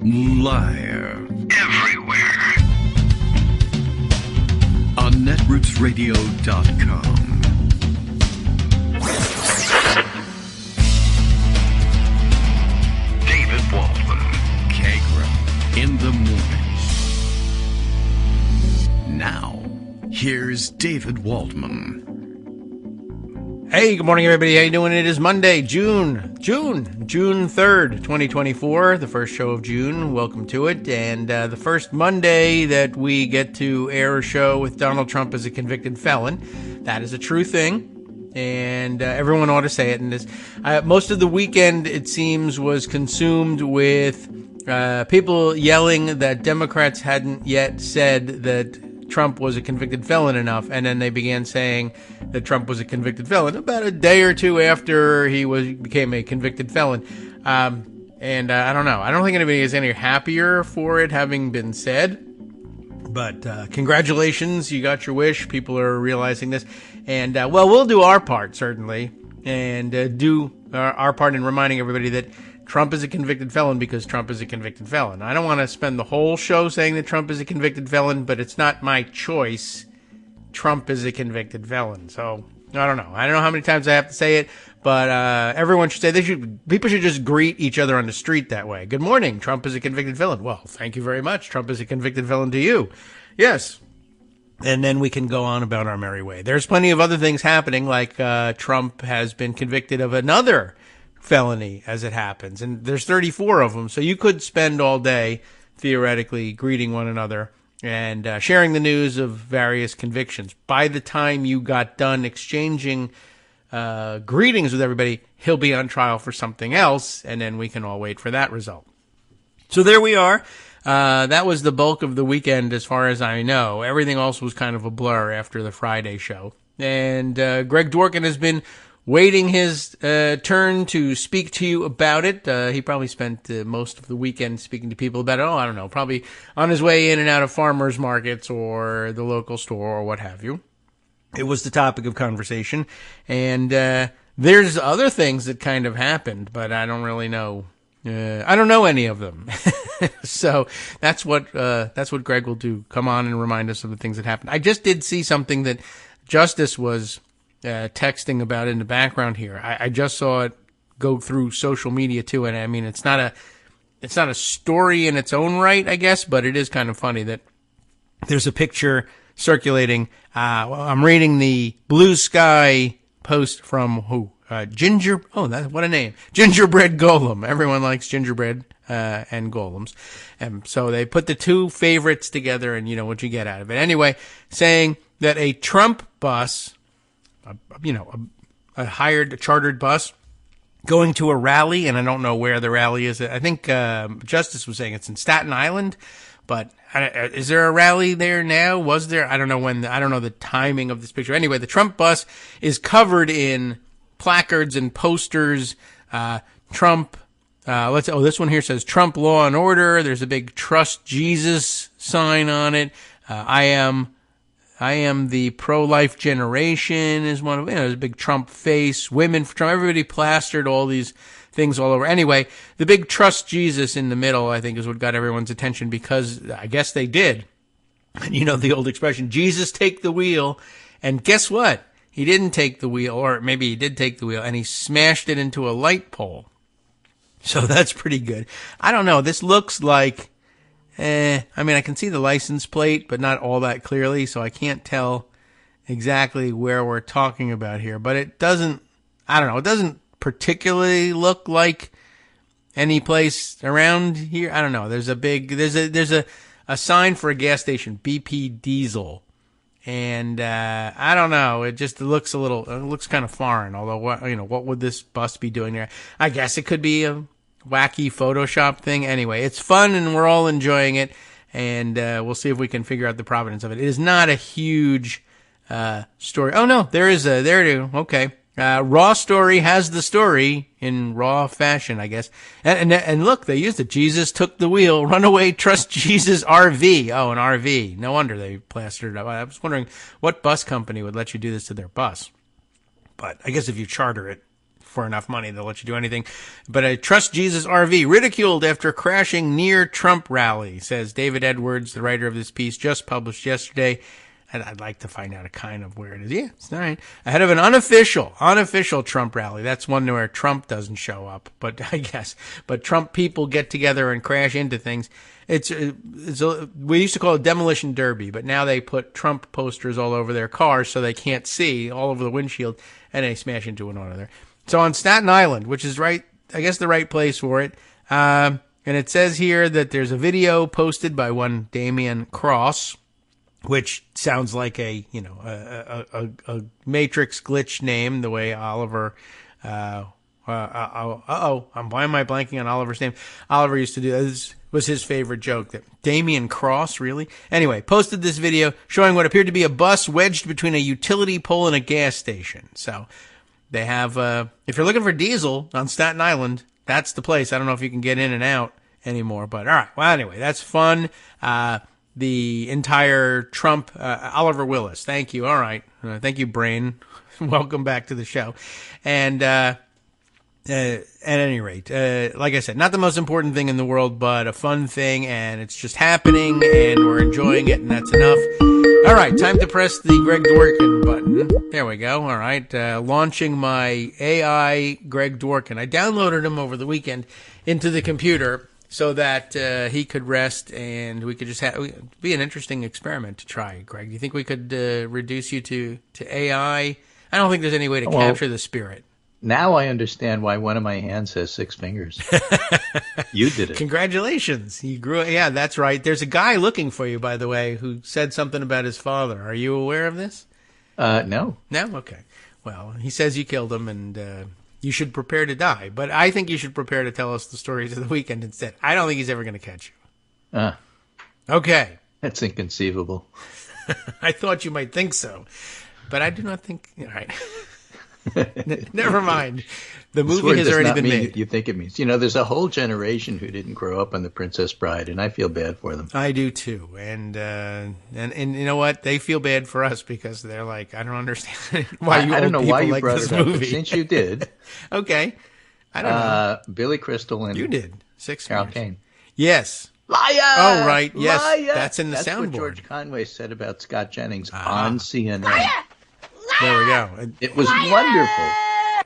Live. Everywhere. On netrootsradio.com. David Waldman. Kagro. In the morning. Now, here's David Waldman. Hey, good morning, everybody. How you doing? It is Monday, June 3rd, 2024, the first show of June. Welcome to it. And the first Monday that we get to air a show with Donald Trump as a convicted felon. That is a true thing. And everyone ought to say it. And this, most of the weekend, it seems, was consumed with people yelling that Democrats hadn't yet said that Trump was a convicted felon enough, and then they began saying that Trump was a convicted felon about a day or two after he became a convicted felon. And I don't know. I don't think anybody is any happier for it having been said. But congratulations, you got your wish. People are realizing this. And, well, we'll do our part, certainly, and do our part in reminding everybody that Trump is a convicted felon because Trump is a convicted felon. I don't want to spend the whole show saying that Trump is a convicted felon, but it's not my choice. Trump is a convicted felon. So, I don't know. I don't know how many times I have to say it, but everyone should say people should just greet each other on the street that way. Good morning. Trump is a convicted felon. Well, thank you very much. Trump is a convicted felon to you. Yes. And then we can go on about our merry way. There's plenty of other things happening, like Trump has been convicted of another felony as it happens, and there's 34 of them, so you could spend all day theoretically greeting one another and sharing the news of various convictions. By the time you got done exchanging greetings with everybody, he'll be on trial for something else, and then we can all wait for that result. So there we are. That was the bulk of the weekend as far as I know. Everything else was kind of a blur after the Friday show, and Greg Dworkin has been waiting his turn to speak to you about it. He probably spent most of the weekend speaking to people about it. Oh, I don't know, probably on his way in and out of farmers markets or the local store or what have you. It was the topic of conversation. And there's other things that kind of happened, but I don't really know. I don't know any of them. So that's what Greg will do. Come on and remind us of the things that happened. I just did see something that Justice was texting about in the background here. I just saw it go through social media too, and I mean it's not a story in its own right, I guess, but it is kind of funny that there's a picture circulating. I'm reading the Blue Sky post from who? What a name. Gingerbread Golem. Everyone likes gingerbread and golems. And so they put the two favorites together, and you know what you get out of it. Anyway, saying that a Trump bus, a chartered bus going to a rally, and I don't know where the rally is. I think Justice was saying it's in Staten Island, but is there a rally there now? Was there? I don't know when. I don't know the timing of this picture. Anyway, the Trump bus is covered in placards and posters. Trump. This one here says Trump Law and Order. There's a big Trust Jesus sign on it. I am the pro-life generation is one of, there's a big Trump face, women for Trump, everybody plastered all these things all over. Anyway, the big Trust Jesus in the middle, I think, is what got everyone's attention because I guess they did. And you know the old expression, Jesus take the wheel. And guess what? He didn't take the wheel, or maybe he did take the wheel, and he smashed it into a light pole. So that's pretty good. I don't know. This looks like, I mean, I can see the license plate, but not all that clearly, so I can't tell exactly where we're talking about here. But it doesn't, I don't know, it doesn't particularly look like any place around here. I don't know. There's a sign for a gas station, BP Diesel. And, I don't know. It looks kind of foreign. Although, what would this bus be doing there? I guess it could be a wacky Photoshop thing. Anyway, it's fun and we're all enjoying it. And, we'll see if we can figure out the provenance of it. It is not a huge, story. Oh no, there it is. Okay. Raw Story has the story in raw fashion, I guess. And look, they used it. Jesus took the wheel. Runaway Trust Jesus RV. Oh, an RV. No wonder they plastered it up. I was wondering what bus company would let you do this to their bus. But I guess if you charter it, for enough money, they'll let you do anything. But a Trust Jesus RV ridiculed after crashing near Trump rally, says David Edwards, the writer of this piece, just published yesterday. And I'd like to find out a kind of where it is. Yeah, it's all right. Ahead of an unofficial Trump rally. That's one where Trump doesn't show up, but But Trump people get together and crash into things. We used to call it demolition derby, but now they put Trump posters all over their cars so they can't see, all over the windshield, and they smash into one another. So on Staten Island, which is the right place for it, and it says here that there's a video posted by one Damian Cross, which sounds like a Matrix glitch name, the way Oliver, why am I blanking on Oliver's name? Oliver used to do this, was his favorite joke, that Damian Cross, really? Anyway, posted this video showing what appeared to be a bus wedged between a utility pole and a gas station. So they have, if you're looking for diesel on Staten Island, that's the place. I don't know if you can get in and out anymore, but all right. Well, anyway, that's fun. The entire Trump, Oliver Willis. Thank you. All right. Thank you, Brain. Welcome back to the show. And, at any rate, like I said, not the most important thing in the world, but a fun thing, and it's just happening, and we're enjoying it, and that's enough. All right. Time to press the Greg Dworkin button. There we go. All right. Launching my AI Greg Dworkin. I downloaded him over the weekend into the computer, so that he could rest, and we could just be an interesting experiment to try. Greg, do you think we could reduce you to AI? I don't think there's any way to capture the spirit. Now I understand why one of my hands has 6 fingers. You did it. Congratulations. You grew. Yeah, that's right. There's a guy looking for you, by the way, who said something about his father. Are you aware of this? No. No? Okay. Well, he says you killed him, and you should prepare to die. But I think you should prepare to tell us the stories of the weekend instead. I don't think he's ever going to catch you. Okay. That's inconceivable. I thought you might think so, but I do not think. All right. Never mind. The movie has already been made. You think it means. There's a whole generation who didn't grow up on The Princess Bride, and I feel bad for them. I do too. And you know what? They feel bad for us because they're like, I don't understand why you old people like this movie. Since you did. Okay. I don't know. Billy Crystal and you did. 6 Carol years. Kane. Yes. Liar! Oh, right. Yes. Liar! That's in the soundboard. That's what George Conway said about Scott Jennings on CNN. Liar! There we go. It was wonderful.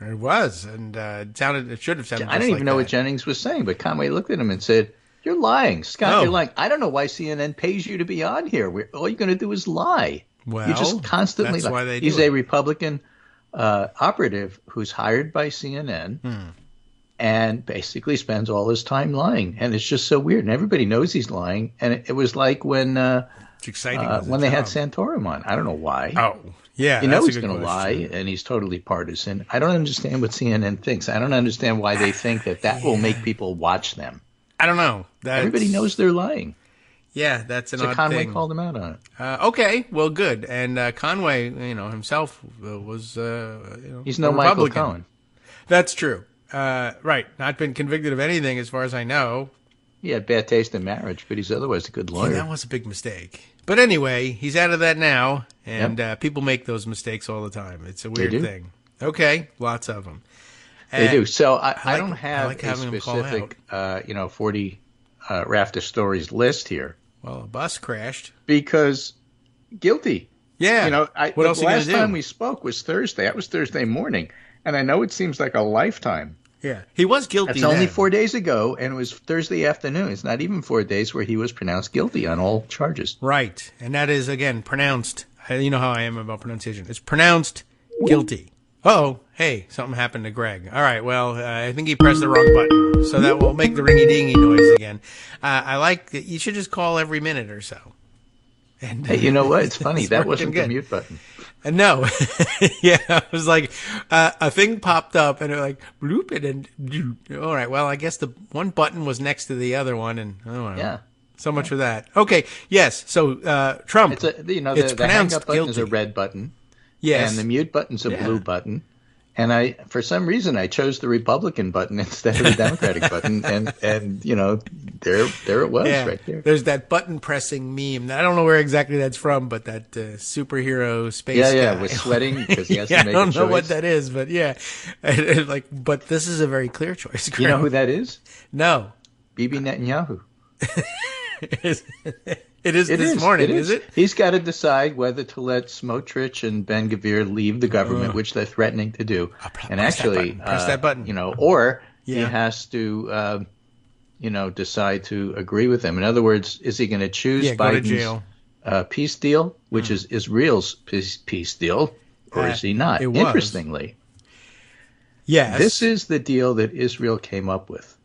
It was, and it should have sounded. I don't even know what Jennings was saying, but Conway looked at him and said, "You're lying, Scott. You're lying. I don't know why CNN pays you to be on here. All you're going to do is lie. Well, you just constantly lie." Why they do He's it. a Republican operative who's hired by CNN and basically spends all his time lying, and it's just so weird. And everybody knows he's lying, and it was like when it's exciting when they had Santorum on. I don't know why. Oh. Yeah, you know he's going to lie, and he's totally partisan. I don't understand what CNN thinks. I don't understand why they think that will make people watch them. I don't know. Everybody knows they're lying. Yeah, that's an odd Conway thing. Called him out on it. Okay, well, good. And Conway, himself was, he's no Michael Cohen. That's true. Right. Not been convicted of anything, as far as I know. He had bad taste in marriage, but he's otherwise a good lawyer. Yeah, that was a big mistake. But anyway, he's out of that now, and people make those mistakes all the time. It's a weird thing. Okay, lots of them. They do. So I don't have a specific, 40 raft of stories list here. Well, a bus crashed. Because guilty. Yeah. What else? The last time we spoke was Thursday. That was Thursday morning, and I know it seems like a lifetime. Yeah, he was guilty. It's only 4 days ago, and it was Thursday afternoon. It's not even 4 days where he was pronounced guilty on all charges. Right, and that is, again, pronounced. You know how I am about pronunciation. It's pronounced guilty. Uh-oh, hey, something happened to Greg. All right, well, I think he pressed the wrong button, so that will make the ringy-dingy noise again. I like that. You should just call every minute or so. And, hey, you know what? It's funny. That wasn't the mute button. No. Yeah, I was like, a thing popped up, and it like, bloop it, and all right, well, I guess the one button was next to the other one, and yeah. So much for that. Okay, yes, so Trump, it's pronounced hang-up button guilty. is a red button. Yes. And the mute button's a blue button. And for some reason, I chose the Republican button instead of the Democratic button, and you know, there it was, right there. There's that button pressing meme. I don't know where exactly that's from, but that superhero space guy was sweating because he has to make a choice. I don't know what that is, but but this is a very clear choice. You know who that is? No, Bibi Netanyahu. It is this morning, is it? He's got to decide whether to let Smotrich and Ben-Gvir leave the government, which they're threatening to do. And actually, press that button. You know, or he has to, decide to agree with them. In other words, is he going to choose Biden's peace deal, which is Israel's peace deal, or is he not? Interestingly, yes, this is the deal that Israel came up with.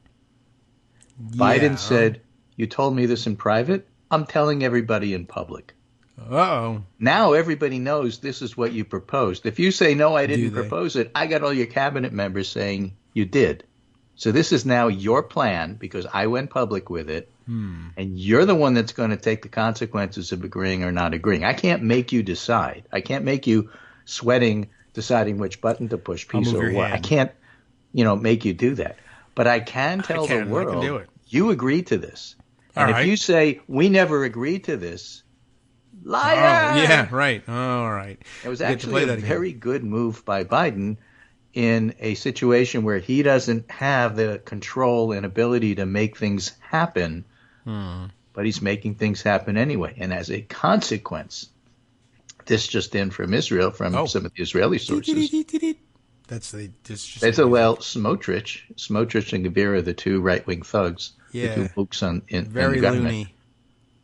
Biden said, "You told me this in private. I'm telling everybody in public." Uh-oh. Now everybody knows this is what you proposed. If you say, no, I didn't propose it, I got all your cabinet members saying you did. So this is now your plan because I went public with it, and you're the one that's going to take the consequences of agreeing or not agreeing. I can't make you decide. I can't make you sweating, deciding which button to push, peace or war. I can't, make you do that. But I can tell the world, you agreed to this. And if you say, we never agreed to this, liar! Oh, yeah, right. All right. It was actually a very good move by Biden in a situation where he doesn't have the control and ability to make things happen, but he's making things happen anyway. And as a consequence, this just in from Israel, from some of the Israeli sources. Smotrich and Gvir are the two right-wing thugs. The two mooks in the government. Loony.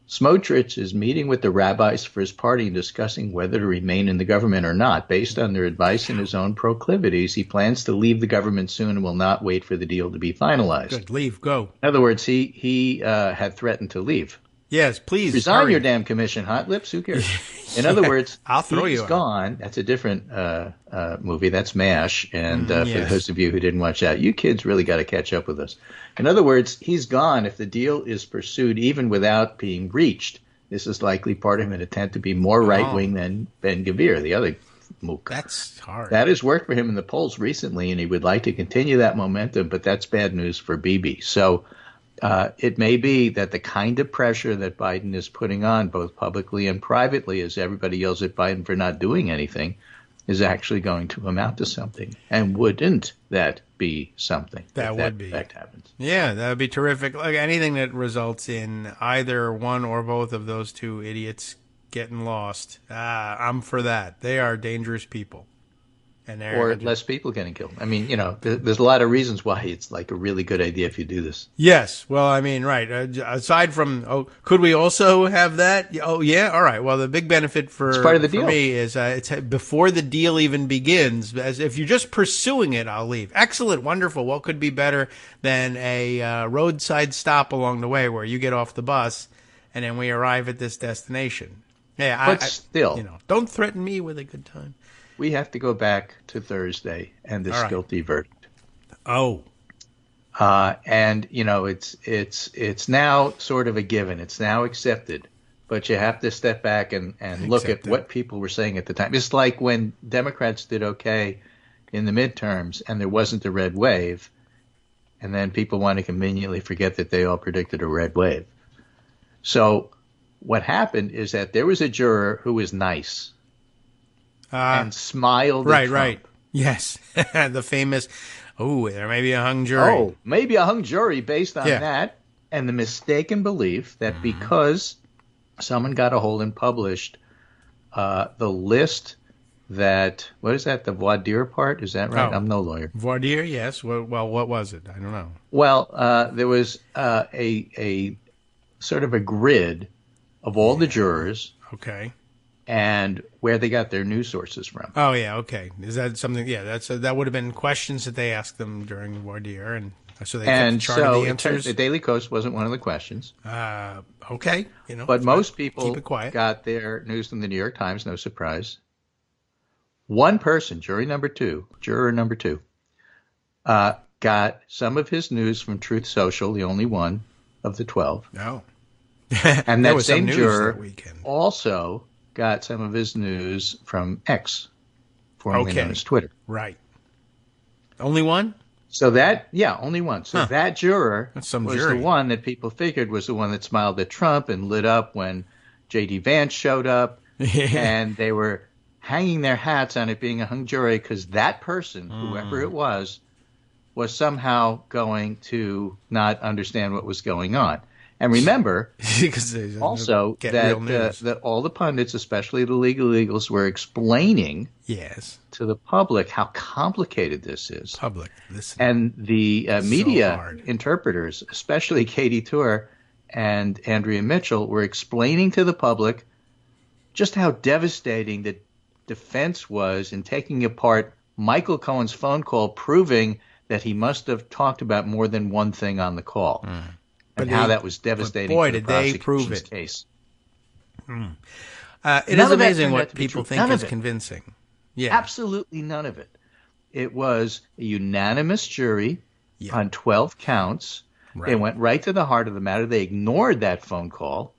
Smotrich is meeting with the rabbis for his party and discussing whether to remain in the government or not. Based on their advice and his own proclivities, he plans to leave the government soon and will not wait for the deal to be finalized. Good, leave, go. In other words, he had threatened to leave. Yes, please. Resign your damn commission, hot lips. Who cares? In other words, I'll throw he's you gone. That's a different movie. That's MASH. And for those of you who didn't watch that, you kids really got to catch up with us. In other words, he's gone if the deal is pursued even without being reached. This is likely part of an attempt to be more right-wing than Ben-Gvir, the other mook. That's hard. That has worked for him in the polls recently, and he would like to continue that momentum, but that's bad news for Bibi. So it may be that the kind of pressure that Biden is putting on, both publicly and privately, as everybody yells at Biden for not doing anything, is actually going to amount to something. And wouldn't that be something? That would be. If that happens. Yeah, that would be terrific. Like anything that results in either one or both of those two idiots getting lost, I'm for that. They are dangerous people. Or less people getting killed. I mean, there's a lot of reasons why it's like a really good idea if you do this. Yes. Well, I mean, right. Aside from, could we also have that? Oh, yeah. All right. Well, the big benefit for me is it's before the deal even begins. As if you're just pursuing it, I'll leave. Excellent. Wonderful. What could be better than a roadside stop along the way where you get off the bus and then we arrive at this destination? Yeah. But still, don't threaten me with a good time. We have to go back to Thursday and this guilty verdict. Oh. And it's now sort of a given. It's now accepted. But you have to step back and look at what people were saying at the time. It's like when Democrats did okay in the midterms and there wasn't a red wave, and then people want to conveniently forget that they all predicted a red wave. So what happened is that there was a juror who was nice. And smiled at Trump. Right. Yes. The famous, there may be a hung jury. Oh, maybe a hung jury based on that. And the mistaken belief that because someone got a hold and published the list that, what is that, the voir dire part? Is that right? I'm no lawyer. Voir dire, yes. Well, what was it? I don't know. Well, there was a sort of a grid of all the jurors. Okay. And where they got their news sources from. Oh, yeah, okay. Is that something? Yeah, that would have been questions that they asked them during voir dire, and so they kept chart of the answers. The Daily Kos wasn't one of the questions. Okay, but most people keep it quiet. Got their news from the New York Times. No surprise. One person, juror number two, got some of his news from Truth Social, the only one of the 12. No, and that same juror also got some of his news from X, formerly known as Twitter. Right. Only one? So only one. So that juror was jury. the one that people figured was the one that smiled at Trump and lit up when J.D. Vance showed up. And they were hanging their hats on it being a hung jury because that person, whoever it was somehow going to not understand what was going on. And remember also that all the pundits, especially the legal eagles, were explaining to the public how complicated this is. And the media interpreters, especially Katie Tour and Andrea Mitchell, were explaining to the public just how devastating the defense was in taking apart Michael Cohen's phone call, proving that he must have talked about more than one thing on the call. And how that was devastating for the prosecution's case. It is amazing what people think is convincing. Yeah, absolutely none of it. It was a unanimous jury on 12 counts. They went right to the heart of the matter. They ignored that phone call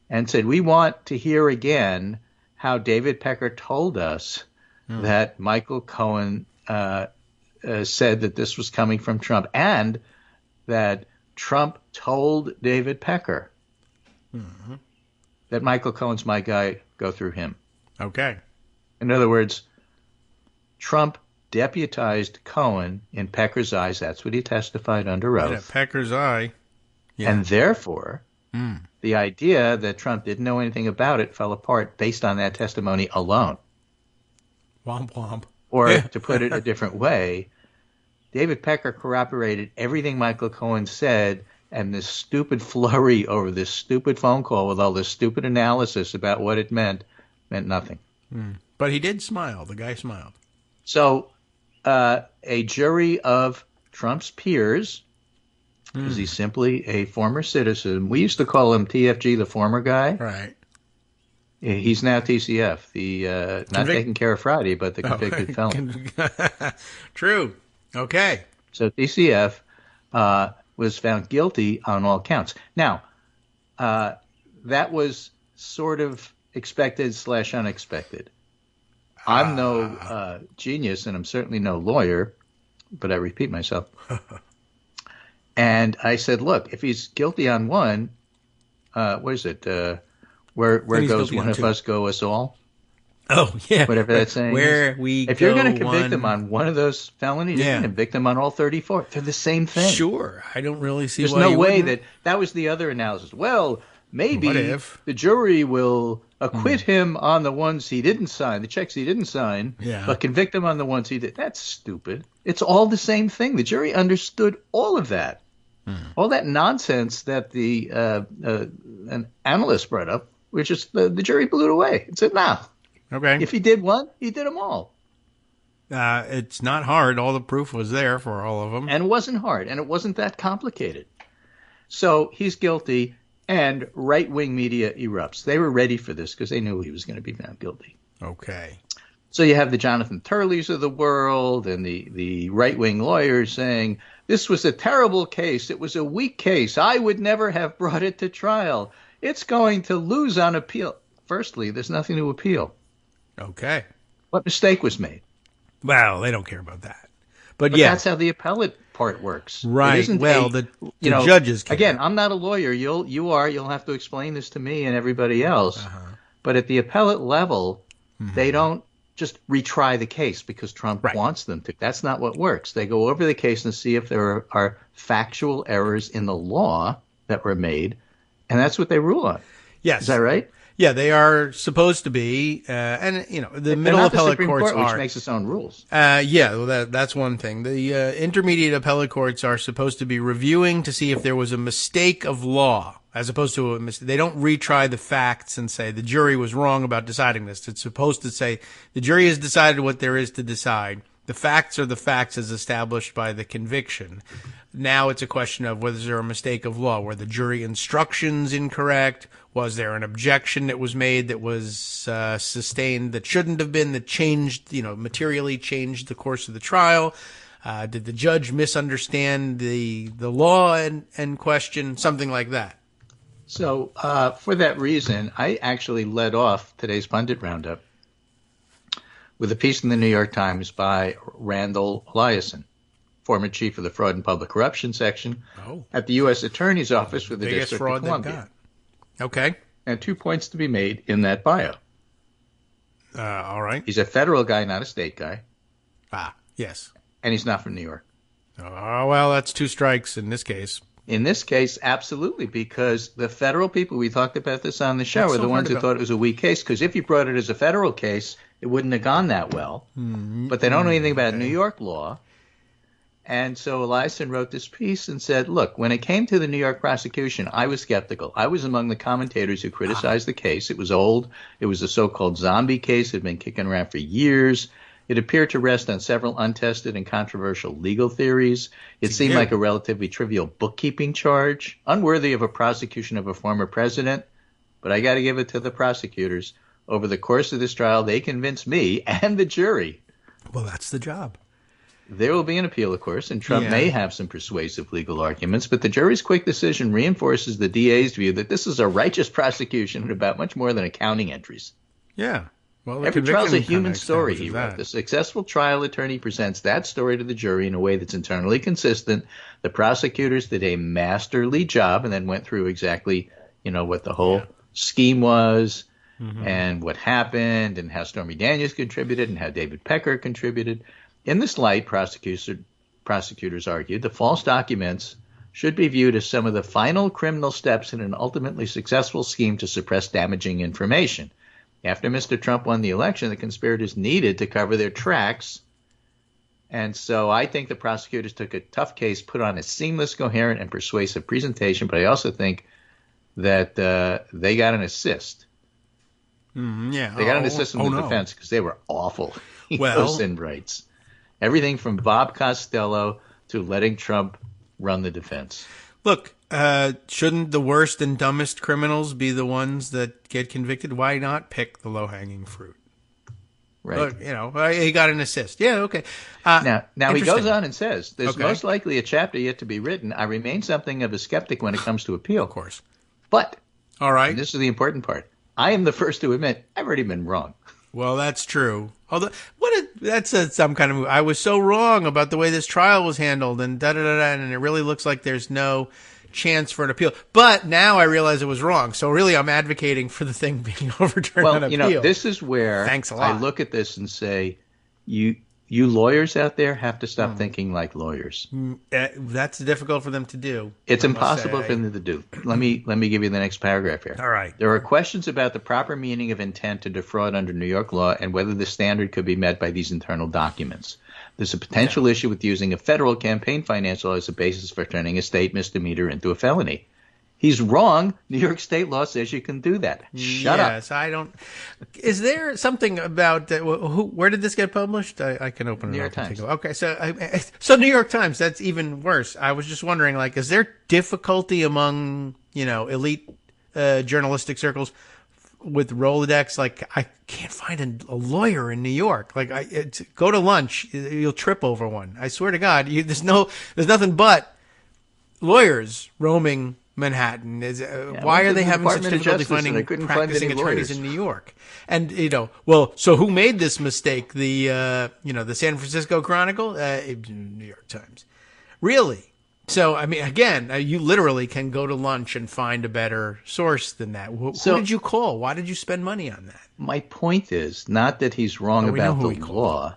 and said, we want to hear again how David Pecker told us that Michael Cohen said that this was coming from Trump and that Trump told David Pecker that Michael Cohen's my guy, go through him. Okay. In other words, Trump deputized Cohen in Pecker's eyes. That's what he testified under oath. Yeah, Pecker's eye. Yeah. And therefore, the idea that Trump didn't know anything about it fell apart based on that testimony alone. Womp womp. Or to put it a different way, David Pecker corroborated everything Michael Cohen said, and this stupid flurry over this stupid phone call with all this stupid analysis about what it meant nothing. But he did smile. The guy smiled. So a jury of Trump's peers, because he's simply a former citizen. We used to call him TFG, the former guy. Right. He's now TCF, the not taking care of Friday, but the convicted felon. True. Okay. So TCF was found guilty on all counts. Now, that was sort of expected / unexpected. I'm no genius, and I'm certainly no lawyer, but I repeat myself. And I said, look, if he's guilty on one, what is it? Where goes one of us, go us all? Oh, yeah. Whatever that saying is. If you're going to convict him on one of those felonies, you're going to convict him on all 34. They're the same thing. Sure. I don't really see There's why no way that was the other analysis. Well, maybe the jury will acquit him on the ones he didn't sign, the checks he didn't sign, but convict him on the ones he did. That's stupid. It's all the same thing. The jury understood all of that. All that nonsense that the an analyst brought up, which is the jury blew it away. It said, nah. Okay. If he did one, he did them all. It's not hard. All the proof was there for all of them. And it wasn't hard, and it wasn't that complicated. So he's guilty, and right-wing media erupts. They were ready for this because they knew he was going to be found guilty. Okay. So you have the Jonathan Turleys of the world and the right-wing lawyers saying, this was a terrible case. It was a weak case. I would never have brought it to trial. It's going to lose on appeal. Firstly, there's nothing to appeal. Okay. What mistake was made? Well, they don't care about that. But that's how the appellate part works. Right. Well, the judges care. Again, I'm not a lawyer. You'll have to explain this to me and everybody else. But at the appellate level, they don't just retry the case because Trump wants them to. That's not what works. They go over the case and see if there are factual errors in the law that were made, and that's what they rule on. Yes. Is that right? Yeah, they are supposed to be, and the middle appellate courts are, which makes its own rules. That's one thing. The intermediate appellate courts are supposed to be reviewing to see if there was a mistake of law, as opposed to they don't retry the facts and say the jury was wrong about deciding this. It's supposed to say the jury has decided what there is to decide. The facts are the facts as established by the conviction. Now it's a question of whether there a mistake of law. Were the jury instructions incorrect? Was there an objection that was made that was sustained that shouldn't have been, that changed, materially changed the course of the trial? Did the judge misunderstand the law and question? Something like that. So for that reason, I actually led off today's Pundit Roundup with a piece in the New York Times by Randall Eliason. former chief of the Fraud and Public Corruption section at the U.S. Attorney's Office for the Biggest District fraud of Columbia. they've got. Okay. And 2 points to be made in that bio. All right. He's a federal guy, not a state guy. Ah, yes. And he's not from New York. Oh, well, that's 2 strikes in this case. In this case, absolutely, because the federal people, we talked about this on the show, are the ones who thought it was a weak case, because if you brought it as a federal case, it wouldn't have gone that well. But they don't know anything about New York law. And so Eliason wrote this piece and said, look, when it came to the New York prosecution, I was skeptical. I was among the commentators who criticized the case. It was old. It was a so-called zombie case. It had been kicking around for years. It appeared to rest on several untested and controversial legal theories. It seemed like a relatively trivial bookkeeping charge, unworthy of a prosecution of a former president. But I got to give it to the prosecutors. Over the course of this trial, they convinced me and the jury. Well, that's the job. There will be an appeal, of course, and Trump may have some persuasive legal arguments, but the jury's quick decision reinforces the DA's view that this is a righteous prosecution about much more than accounting entries. Yeah. Well, every trial's a human story, he wrote. The successful trial attorney presents that story to the jury in a way that's internally consistent. The prosecutors did a masterly job and then went through exactly, what the whole scheme was and what happened and how Stormy Daniels contributed and how David Pecker contributed. In this light, prosecutors argued the false documents should be viewed as some of the final criminal steps in an ultimately successful scheme to suppress damaging information. After Mr. Trump won the election, the conspirators needed to cover their tracks. And so I think the prosecutors took a tough case, put on a seamless, coherent, and persuasive presentation. But I also think that they got an assist. They got an assist from the defense because they were awful. Those Inbrights. Everything from Bob Costello to letting Trump run the defense. Look, shouldn't the worst and dumbest criminals be the ones that get convicted? Why not pick the low-hanging fruit? Right. He got an assist. Yeah, okay. Now he goes on and says, there's most likely a chapter yet to be written. I remain something of a skeptic when it comes to appeal. Of course. But, all right. And this is the important part, I am the first to admit I've already been wrong. Well, that's true. Although, that's some kind of. I was so wrong about the way this trial was handled, and and it really looks like there's no chance for an appeal. But now I realize it was wrong. So really, I'm advocating for the thing being overturned on appeal. This is where Thanks a lot. I look at this and say, you lawyers out there have to stop thinking like lawyers. That's difficult for them to do. It's impossible for them to do. Let me give you the next paragraph here. All right. There are questions about the proper meaning of intent to defraud under New York law and whether the standard could be met by these internal documents. There's a potential issue with using a federal campaign finance law as a basis for turning a state misdemeanor into a felony. He's wrong. New York state law says you can do that. Shut up. Yes, I don't. Is there something about where did this get published? I can open it up. New York Times. Okay, so New York Times. That's even worse. I was just wondering, is there difficulty among elite journalistic circles with Rolodex? I can't find a lawyer in New York. Go to lunch, you'll trip over one. I swear to God, there's nothing but lawyers roaming Manhattan. Why are they having such difficulty finding practicing attorneys in New York? And so who made this mistake? The the San Francisco Chronicle, New York Times, really? So I mean, again, you literally can go to lunch and find a better source than that. Who did you call? Why did you spend money on that? My point is not that he's wrong about the law.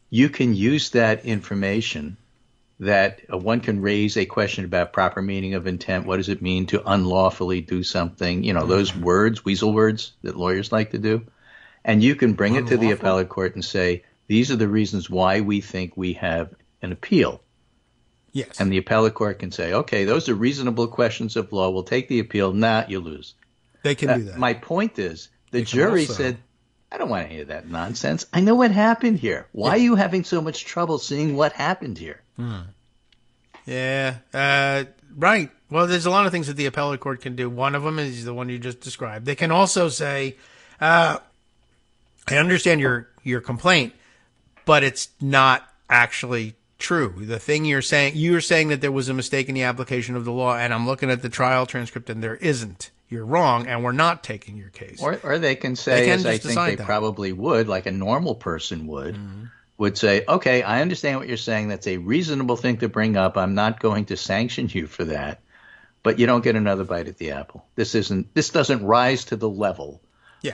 You can use that information. That one can raise a question about proper meaning of intent. What does it mean to unlawfully do something? Those words, weasel words that lawyers like to do. And you can bring it to the appellate court and say, these are the reasons why we think we have an appeal. Yes. And the appellate court can say, okay, those are reasonable questions of law. We'll take the appeal. Nah, you lose. They can do that. My point is, the jury said, I don't want any of that nonsense. I know what happened here. Why are you having so much trouble seeing what happened here? Yeah, right. Well, there's a lot of things that the appellate court can do. One of them is the one you just described. They can also say, I understand your complaint, but it's not actually true. The thing you're saying that there was a mistake in the application of the law, and I'm looking at the trial transcript, and there isn't. You're wrong, and we're not taking your case. Or they can say, as I think they probably would, like a normal person would, would say, okay, I understand what you're saying. That's a reasonable thing to bring up. I'm not going to sanction you for that, but you don't get another bite at the apple. This doesn't rise to the level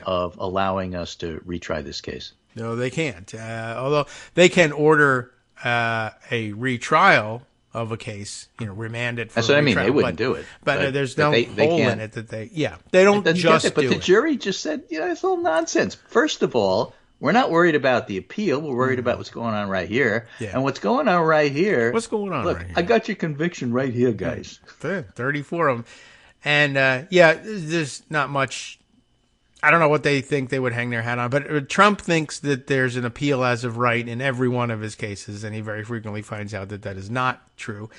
of allowing us to retry this case. No, they can't. Although they can order a retrial of a case, remand it for That's what retrial. I mean. They wouldn't do it. But there's no hole in it that they don't just do it. But the jury just said, it's all nonsense. First of all, we're not worried about the appeal. We're worried about what's going on right here. Yeah. And what's going on right here. What's going on right here? I got your conviction right here, guys. 34 of them. And, there's not much. I don't know what they think they would hang their hat on, but Trump thinks that there's an appeal as of right in every one of his cases, and he very frequently finds out that is not true.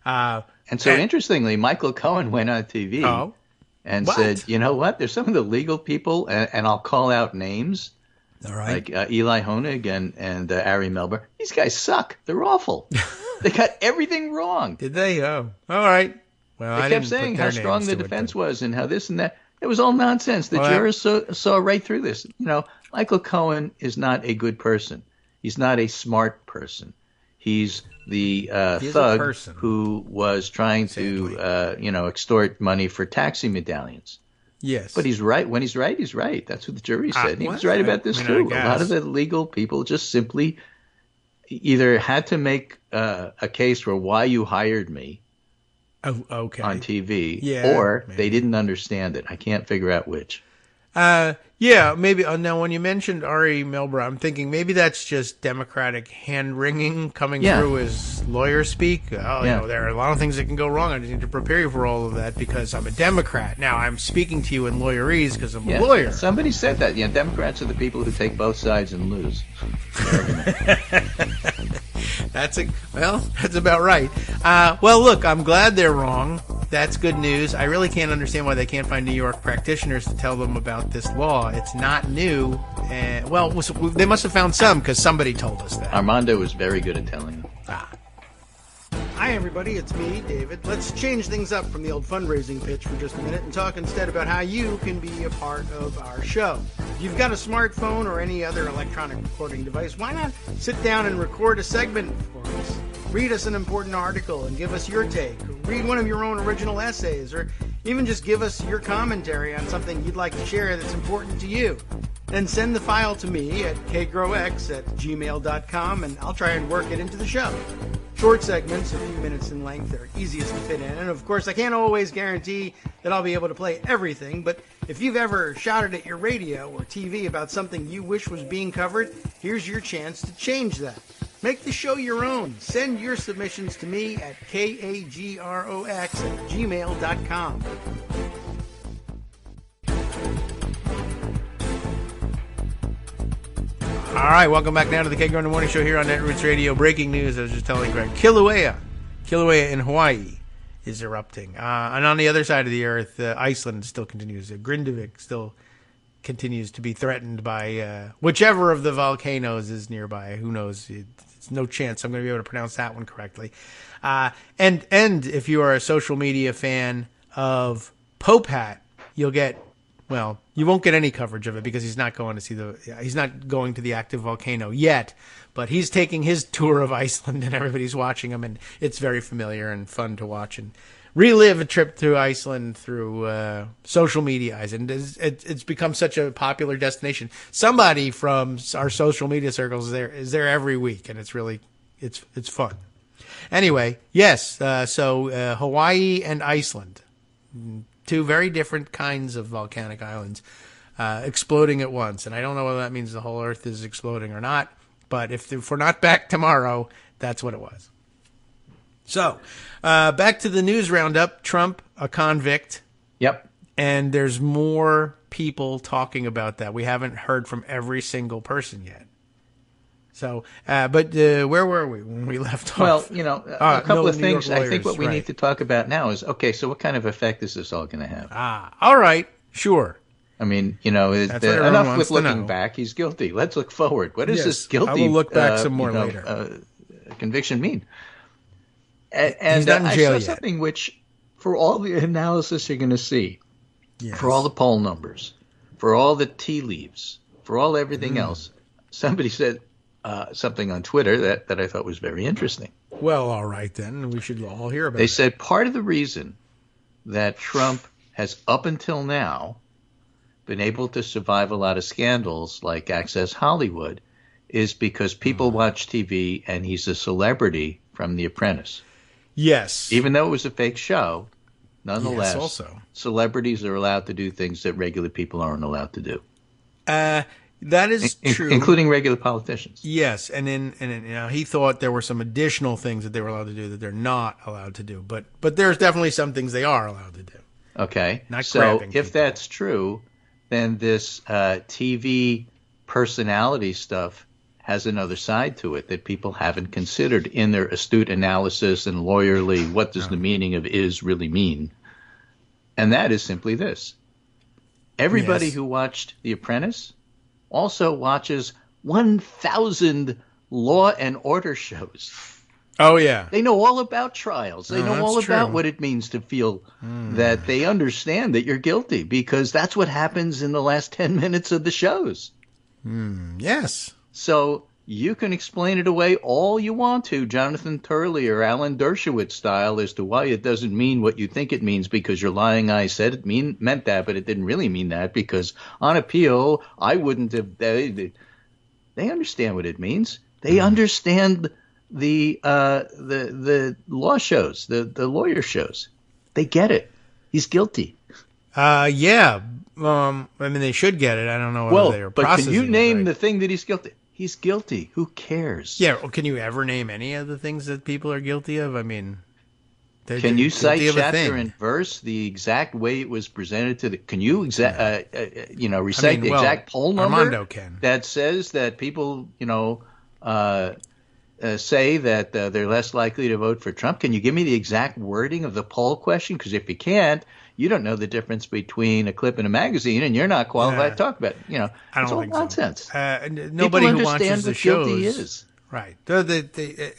Interestingly, Michael Cohen went on TV and said, you know what? There's some of the legal people, and I'll call out names, like Eli Honig and Ari Melber. These guys suck. They're awful. They got everything wrong. Did they? Oh, all right. Well, they kept saying how strong the defense was and how this and that. It was all nonsense. The jurors saw right through this. Michael Cohen is not a good person. He's not a smart person. He's the thug who was trying to, extort money for taxi medallions. Yes. But he's right. When he's right, he's right. That's what the jury said. He was right about this, too. A lot of the legal people just simply either had to make a case for why you hired me. On TV, or they didn't understand it. I can't figure out which. Maybe. Now, when you mentioned Ari Melber, I'm thinking maybe that's just Democratic hand-wringing coming through as lawyer speak. There are a lot of things that can go wrong. I just need to prepare you for all of that because I'm a Democrat. Now, I'm speaking to you in lawyerese because I'm a lawyer. Somebody said that. Democrats are the people who take both sides and lose. That's about right. Look, I'm glad they're wrong. That's good news. I really can't understand why they can't find New York practitioners to tell them about this law. It's not new. They must have found some because somebody told us that. Armando was very good at telling them. Hi, everybody. It's me, David. Let's change things up from the old fundraising pitch for just a minute and talk instead about how you can be a part of our show. If you've got a smartphone or any other electronic recording device, why not sit down and record a segment for us? Read us an important article and give us your take. Read one of your own original essays, or even just give us your commentary on something you'd like to share that's important to you. Then send the file to me at kagrox@gmail.com, and I'll try and work it into the show. Short segments, a few minutes in length, are easiest to fit in. And of course, I can't always guarantee that I'll be able to play everything, but if you've ever shouted at your radio or TV about something you wish was being covered, here's your chance to change that. Make the show your own. Send your submissions to me at kagrox@gmail.com. All right, welcome back now to the Kagro in the Morning Show here on Netroots Radio. Breaking news, I was just telling Greg, Kilauea in Hawaii is erupting. And on the other side of the earth, Iceland still continues. Grindavik still continues to be threatened by whichever of the volcanoes is nearby. Who knows? It's no chance I'm going to be able to pronounce that one correctly. And if you are a social media fan of Pope Hat, you'll get... Well, you won't get any coverage of it because he's not going to the active volcano yet, but he's taking his tour of Iceland and everybody's watching him, and it's very familiar and fun to watch and relive a trip through Iceland through social media eyes. And it's become such a popular destination. Somebody from our social media circles is there every week, and it's really it's fun. Anyway, yes, so Hawaii and Iceland. Two very different kinds of volcanic islands exploding at once. And I don't know whether that means the whole Earth is exploding or not, but if we're not back tomorrow, that's what it was. So, back to the news roundup. Trump, a convict. Yep. And there's more people talking about that. We haven't heard from every single person yet. So, but where were we when we left off? Well, a couple of things. I think what we need to talk about now is, okay, so what kind of effect is this all going to have? All right, sure. I mean, enough with looking back. He's guilty. Let's look forward. What does this guilty I will look back some more later. Conviction mean? And he's not in jail I yet. saw something which, for all the analysis you're going to see, for all the poll numbers, for all the tea leaves, for all everything else, somebody said, something on Twitter that I thought was very interesting. Well, all right then. We should all hear about it. They said part of the reason that Trump has up until now been able to survive a lot of scandals like Access Hollywood is because people watch TV and he's a celebrity from The Apprentice. Yes. Even though it was a fake show, nonetheless, Yes, also. celebrities are allowed to do things that regular people aren't allowed to do. That is true. Including regular politicians. Yes, and he thought there were some additional things that they were allowed to do that they're not allowed to do. But there's definitely some things they are allowed to do. Okay. Not so grabbing if people. that's true, then this TV personality stuff has another side to it that people haven't considered in their astute analysis and lawyerly, what does the meaning of is really mean? And that is simply this. Everybody who watched The Apprentice also watches 1,000 Law and Order shows. Oh, yeah. They know all about trials. They know all about true. what it means to feel that they understand that you're guilty, because that's what happens in the last 10 minutes of the shows. Yes. So you can explain it away all you want to, Jonathan Turley or Alan Dershowitz style, as to why it doesn't mean what you think it means because your lying eye said it meant that, but it didn't really mean that because on appeal, I wouldn't have. They understand what it means. They understand the law shows, the lawyer shows. They get it. He's guilty. Yeah. I mean, they should get it. I don't know whether they're but processing can you name it, the right? thing that he's guilty? He's guilty. Who cares? Yeah. Well, can you ever name any of the things that people are guilty of? I mean, can you cite guilty of a chapter thing. and verse the exact way it was presented to the? Can you recite the exact poll number Armando can. that says that people say that they're less likely to vote for Trump? Can you give me the exact wording of the poll question? Because if you can't, you don't know the difference between a clip in a magazine, and you're not qualified to talk about it. I don't it's all think nonsense. so. Nobody People who watches understand the what shows guilty is. Right.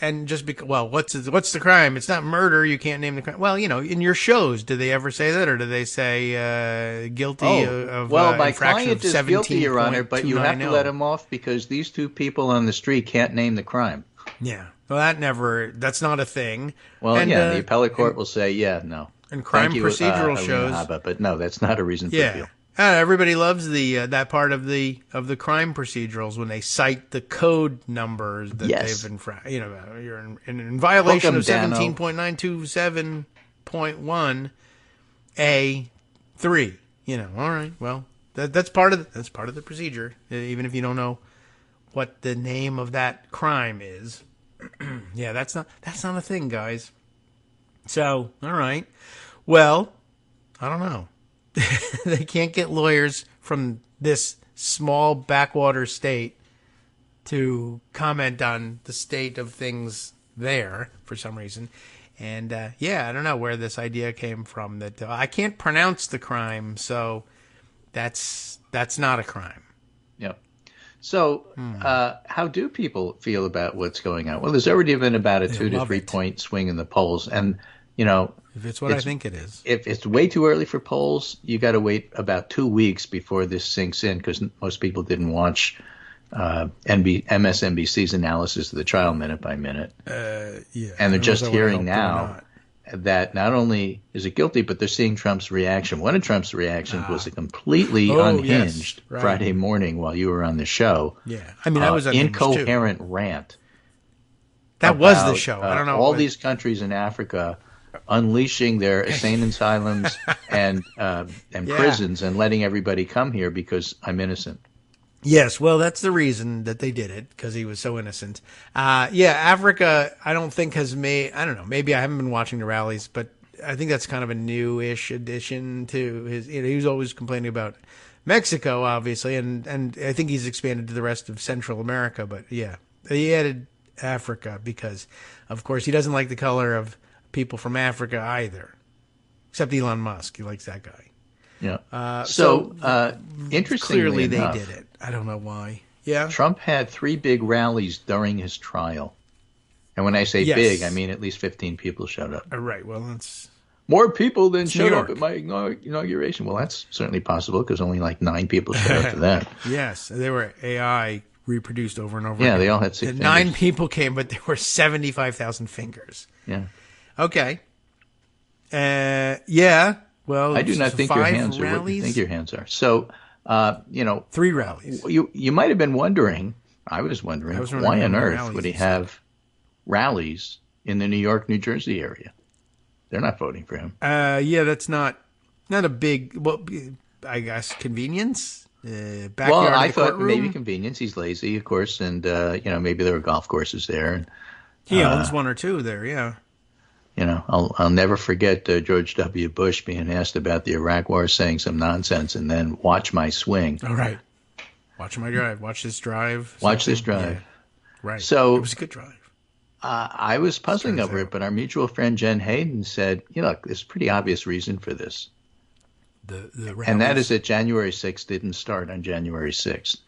And just because, what's the crime? It's not murder. You can't name the crime. Well, in your shows, do they ever say that, or do they say guilty of my infraction client of is guilty, Your Honor, but you have to 17.290? let him off because these two people on the street can't name the crime. Yeah. Well, that's not a thing. Well, and, the appellate court will say, no. And crime Thank you, procedural Alina shows. Habba, but no, that's not a reason for appeal. Everybody loves the that part of the crime procedurals when they cite the code numbers that they've you're in violation of 17.927.1 A3. All right. Well, that's part of the procedure, even if you don't know what the name of that crime is. Yeah, that's not a thing, guys. So, all right. Well, I don't know. They can't get lawyers from this small backwater state to comment on the state of things there for some reason. And, I don't know where this idea came from that I can't pronounce the crime, so that's not a crime. Yep. So how do people feel about what's going on? Well, there's already been about a 2 to 3 point swing in the polls. And, if it's what I think it is. If it's way too early for polls, you got to wait about 2 weeks before this sinks in, because most people didn't watch MSNBC's analysis of the trial minute by minute. And they're just hearing now that not only is it guilty, but they're seeing Trump's reaction. One of Trump's reactions was a completely unhinged Friday morning while you were on the show. Yeah. I mean, I was unhinged incoherent too. Rant. That was the show. I don't know. All these countries in Africa unleashing their insane asylums and prisons and letting everybody come here because I'm innocent. Yes, well, that's the reason that they did it, because he was so innocent. Africa, I don't think has made, I don't know, maybe I haven't been watching the rallies, but I think that's kind of a new-ish addition to his, he was always complaining about Mexico, obviously, and I think he's expanded to the rest of Central America, but yeah, he added Africa because, of course, he doesn't like the color of people from Africa either, except Elon Musk. He likes that guy. Yeah. Interestingly clearly enough, they did it. I don't know why. Yeah. Trump had 3 big rallies during his trial. And when I say big, I mean at least 15 people showed up. Right. Well, that's more people than showed New up at my inauguration. Well, that's certainly possible because only like 9 people showed up to that. Yes. They were AI reproduced over and over Yeah, again. they all had 6 fingers. 9 people came, but there were 75,000 fingers. Yeah. Okay. Yeah. Well, I do not think your hands rallies? are what you think your hands are. So, 3 rallies. You might have been wondering, I was wondering why on earth would he have rallies in the New York, New Jersey area? They're not voting for him. Yeah, that's not a big, well, I guess, convenience. Backyard Well, I of the thought courtroom. maybe convenience. He's lazy, of course, and maybe there were golf courses there. And, he owns 1 or 2 there. Yeah. I'll never forget George W. Bush being asked about the Iraq War, saying some nonsense, and then watch my swing. All right. Watch my drive. Watch this drive. Watch this drive. Yeah. Right. So it was a good drive. I was puzzling over it, but our mutual friend Jen Hayden said, look, there's a pretty obvious reason for this. And that is that January 6th didn't start on January 6th.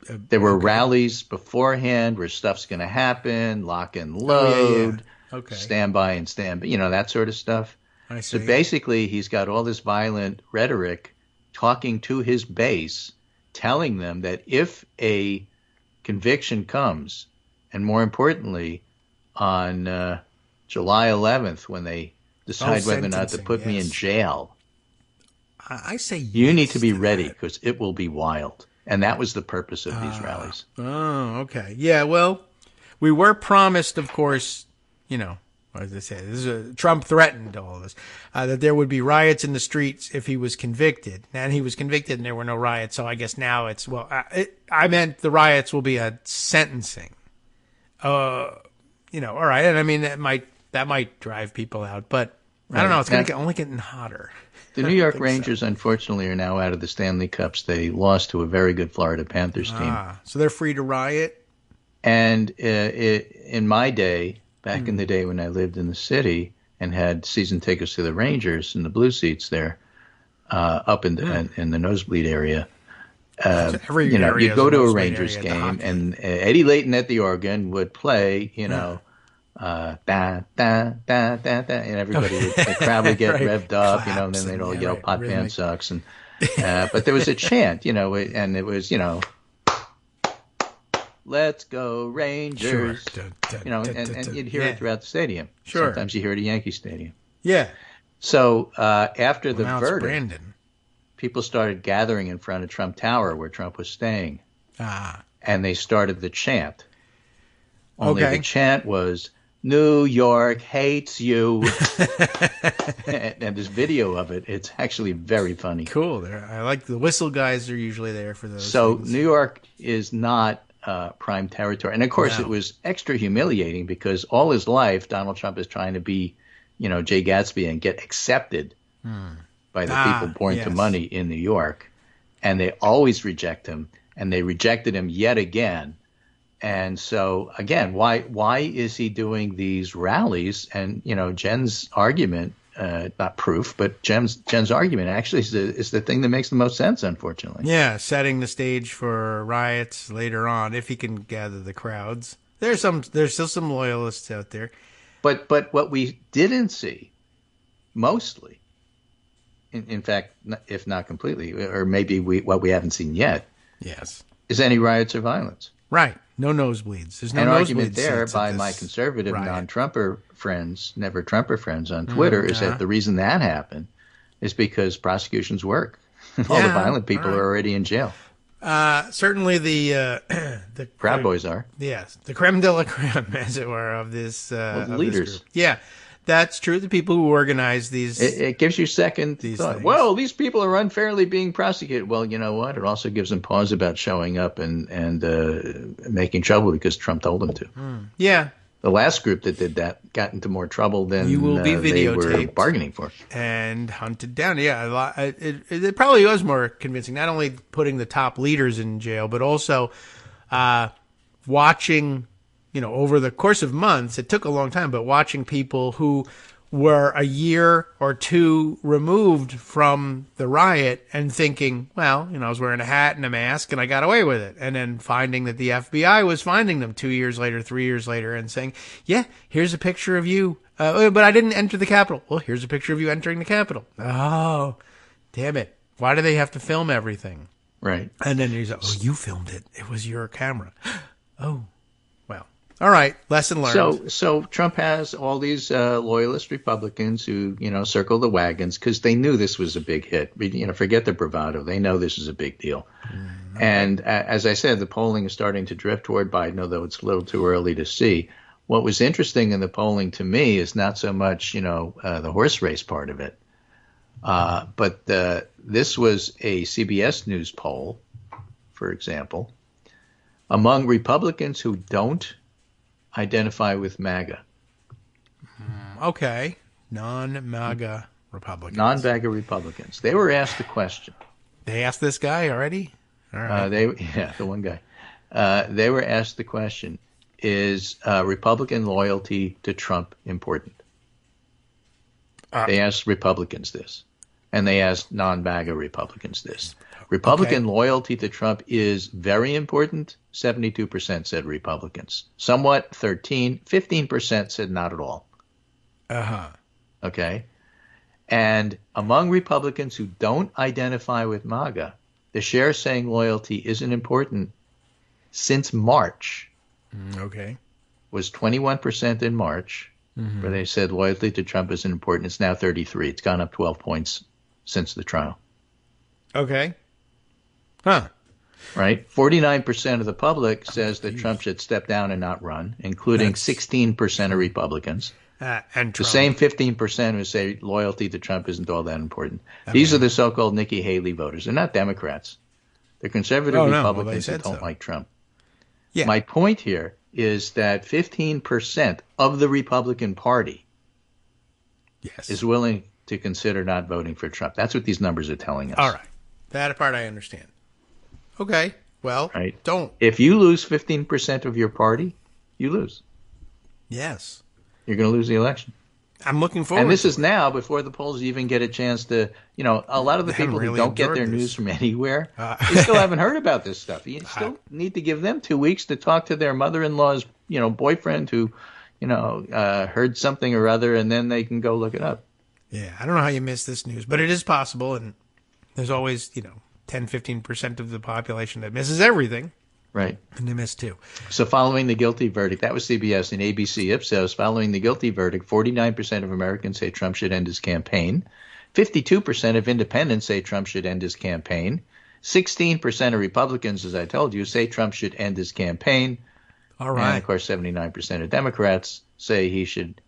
There were rallies beforehand where stuff's going to happen, lock and load, stand by and stand, that sort of stuff. I see. So basically, he's got all this violent rhetoric talking to his base, telling them that if a conviction comes, and more importantly, on July 11th, when they decide whether or not to put me in jail, I say you need to be ready because it will be wild. And that was the purpose of these rallies. Oh, okay. Yeah, well, we were promised, of course, as I said, Trump threatened all of this, that there would be riots in the streets if he was convicted. And he was convicted and there were no riots. So I guess now it's, I meant the riots will be a sentencing. All right. And I mean, that might drive people out, but I don't know. It's only getting hotter. The New York Rangers, unfortunately, are now out of the Stanley Cups. They lost to a very good Florida Panthers team. So they're free to riot? And in my day, back in the day when I lived in the city and had season tickets to the Rangers in the blue seats there, up in the nosebleed area, you go to a Rangers game, and Eddie Layton at the organ would play, da, da, da, da, da, and everybody the crowd would get revved up, and then they'd all yell "Pot Pan sucks," and but there was a chant, and it was, "Let's go Rangers," and you'd hear it throughout the stadium. Sure. Sometimes you hear it at Yankee Stadium. Yeah. So after the now it's verdict, Brandon. People started gathering in front of Trump Tower where Trump was staying, and they started the chant. Only the chant was, "New York hates you." And this video of it, it's actually very funny. Cool. I like the whistle guys are usually there for those. So things. New York is not prime territory. And of course, it was extra humiliating because all his life, Donald Trump is trying to be, Jay Gatsby and get accepted by the people born to money in New York. And they always reject him. And they rejected him yet again. And so, again, why is he doing these rallies? And, Jen's argument, not proof, but Jen's argument actually is the thing that makes the most sense, unfortunately. Yeah, setting the stage for riots later on, if he can gather the crowds. There's still some loyalists out there. But what we didn't see, mostly, in fact, if not completely, or maybe what we haven't seen yet, is any riots or violence. Right. No nosebleeds. There's no An nosebleed argument there by my conservative non-Trumper friends, never Trumper friends on Twitter, is that the reason that happened is because prosecutions work. All the violent people are already in jail. Certainly the Proud Boys are. Yes, the creme de la creme, as it were, of this of leaders. This group. Yeah, that's true. The people who organize these, it gives you second thought. Things. Well, these people are unfairly being prosecuted. Well, you know what? It also gives them pause about showing up and making trouble because Trump told them to. Yeah. The last group that did that got into more trouble than you will be they were bargaining for. And hunted down. Yeah, it probably was more convincing, not only putting the top leaders in jail, but also watching, over the course of months, it took a long time, but watching people who were a year or two removed from the riot and thinking, well, I was wearing a hat and a mask and I got away with it. And then finding that the FBI was finding them 2 years later, 3 years later and saying, yeah, here's a picture of you. But I didn't enter the Capitol. Well, here's a picture of you entering the Capitol. Oh, damn it. Why do they have to film everything? Right. And then he's like, oh, you filmed it. It was your camera. Oh, well. All right. Lesson learned. So Trump has all these loyalist Republicans who, circle the wagons because they knew this was a big hit. Forget the bravado. They know this is a big deal. Okay. And as I said, the polling is starting to drift toward Biden, although it's a little too early to see. What was interesting in the polling to me is not so much, the horse race part of it. But this was a CBS News poll, for example, among Republicans who don't identify with MAGA. Okay. Non-MAGA Republicans. Non-MAGA Republicans. They were asked a question. They asked this guy already? All right. The one guy. They were asked the question, is Republican loyalty to Trump important? They asked Republicans this. And they asked non-MAGA Republicans this. Republican loyalty to Trump is very important. 72% said Republicans. Somewhat, 15% said not at all. Uh-huh. Okay? And among Republicans who don't identify with MAGA, the share saying loyalty isn't important since March. Okay. Was 21% in March, where they said loyalty to Trump isn't important. It's now 33. It's gone up 12 points since the trial. Okay. Huh. Right? 49% of the public says that Trump should step down and not run, including 16% of Republicans. And Trump. The same 15% who say loyalty to Trump isn't all that important. These are the so-called Nikki Haley voters. They're not Democrats. They're conservative Republicans who don't like Trump. Yeah. My point here is that 15% of the Republican Party is willing to consider not voting for Trump. That's what these numbers are telling us. All right. That part I understand. Okay. Well, don't. If you lose 15% of your party, you lose. Yes. You're going to lose the election. I'm looking forward And this to is now before the polls even get a chance to, a lot of the people who don't get their news from anywhere, they still haven't heard about this stuff. You still need to give them 2 weeks to talk to their mother-in-law's, boyfriend who, heard something or other, and then they can go look it up. Yeah, I don't know how you missed this news, but it is possible, and there's always, 10, 15% of the population that misses everything. Right. And they missed too. So following the guilty verdict, that was CBS and ABC Ipsos, following the guilty verdict, 49% of Americans say Trump should end his campaign. 52% of independents say Trump should end his campaign. 16% of Republicans, as I told you, say Trump should end his campaign. All right. And, of course, 79% of Democrats say he should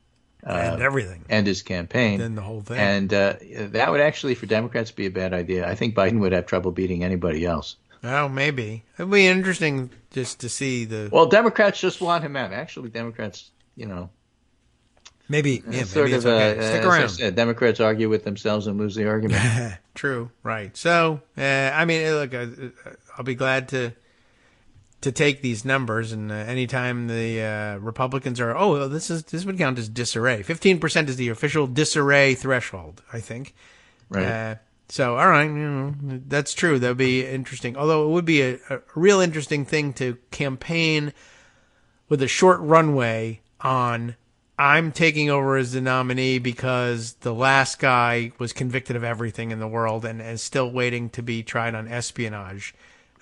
end everything. End his campaign. Then the whole thing. And that would actually, for Democrats, be a bad idea. I think Biden would have trouble beating anybody else. Oh, maybe. It'd be interesting just to see the... Well, Democrats just want him out. Actually, Democrats, Maybe, yeah, sort maybe of, Stick around. as I said, Democrats argue with themselves and lose the argument. True, right. So, look, I'll be glad to take these numbers, and anytime the Republicans are, this would count as disarray. 15% is the official disarray threshold, I think. Right. So, all right, that's true. That would be interesting. Although it would be a real interesting thing to campaign with a short runway on, I'm taking over as the nominee because the last guy was convicted of everything in the world and is still waiting to be tried on Espionage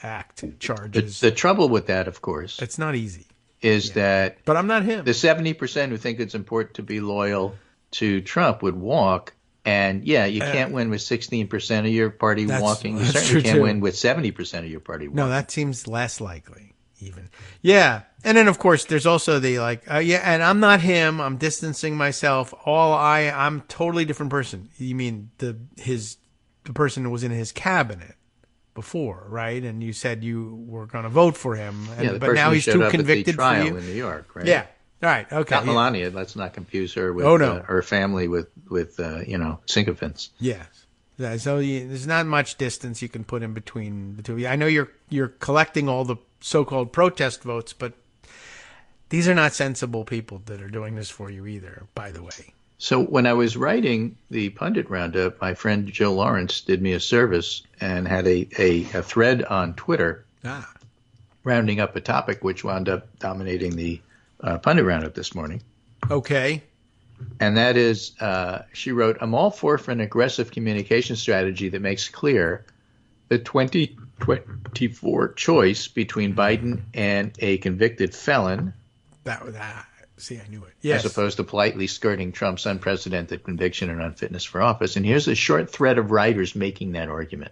Act charges. The trouble with that, of course, it's not easy, is that... But I'm not him. The 70% who think it's important to be loyal to Trump would walk. And, you can't win with 16% of your party walking. You certainly can't win with 70% of your party walking. No, that seems less likely, even. Yeah. And then, of course, there's also the, and I'm not him. I'm distancing myself. I'm totally different person. You mean the person who was in his cabinet before, right? And you said you were going to vote for him. But now he's too convicted for you. In New York, right? Yeah. All right. Okay. Not Melania. Let's not confuse her with her family with sycophants. Yes. Yeah, so there's not much distance you can put in between the two. I know you're collecting all the so-called protest votes, but these are not sensible people that are doing this for you either, by the way. So when I was writing the pundit roundup, my friend Jill Lawrence did me a service and had a thread on Twitter rounding up a topic which wound up dominating the pundit roundup this morning. Okay. And that is, she wrote, I'm all for an aggressive communication strategy that makes clear that 20 2024 choice between Biden and a convicted felon. See, I knew it. Yes. As opposed to politely skirting Trump's unprecedented conviction and unfitness for office. And here's a short thread of writers making that argument.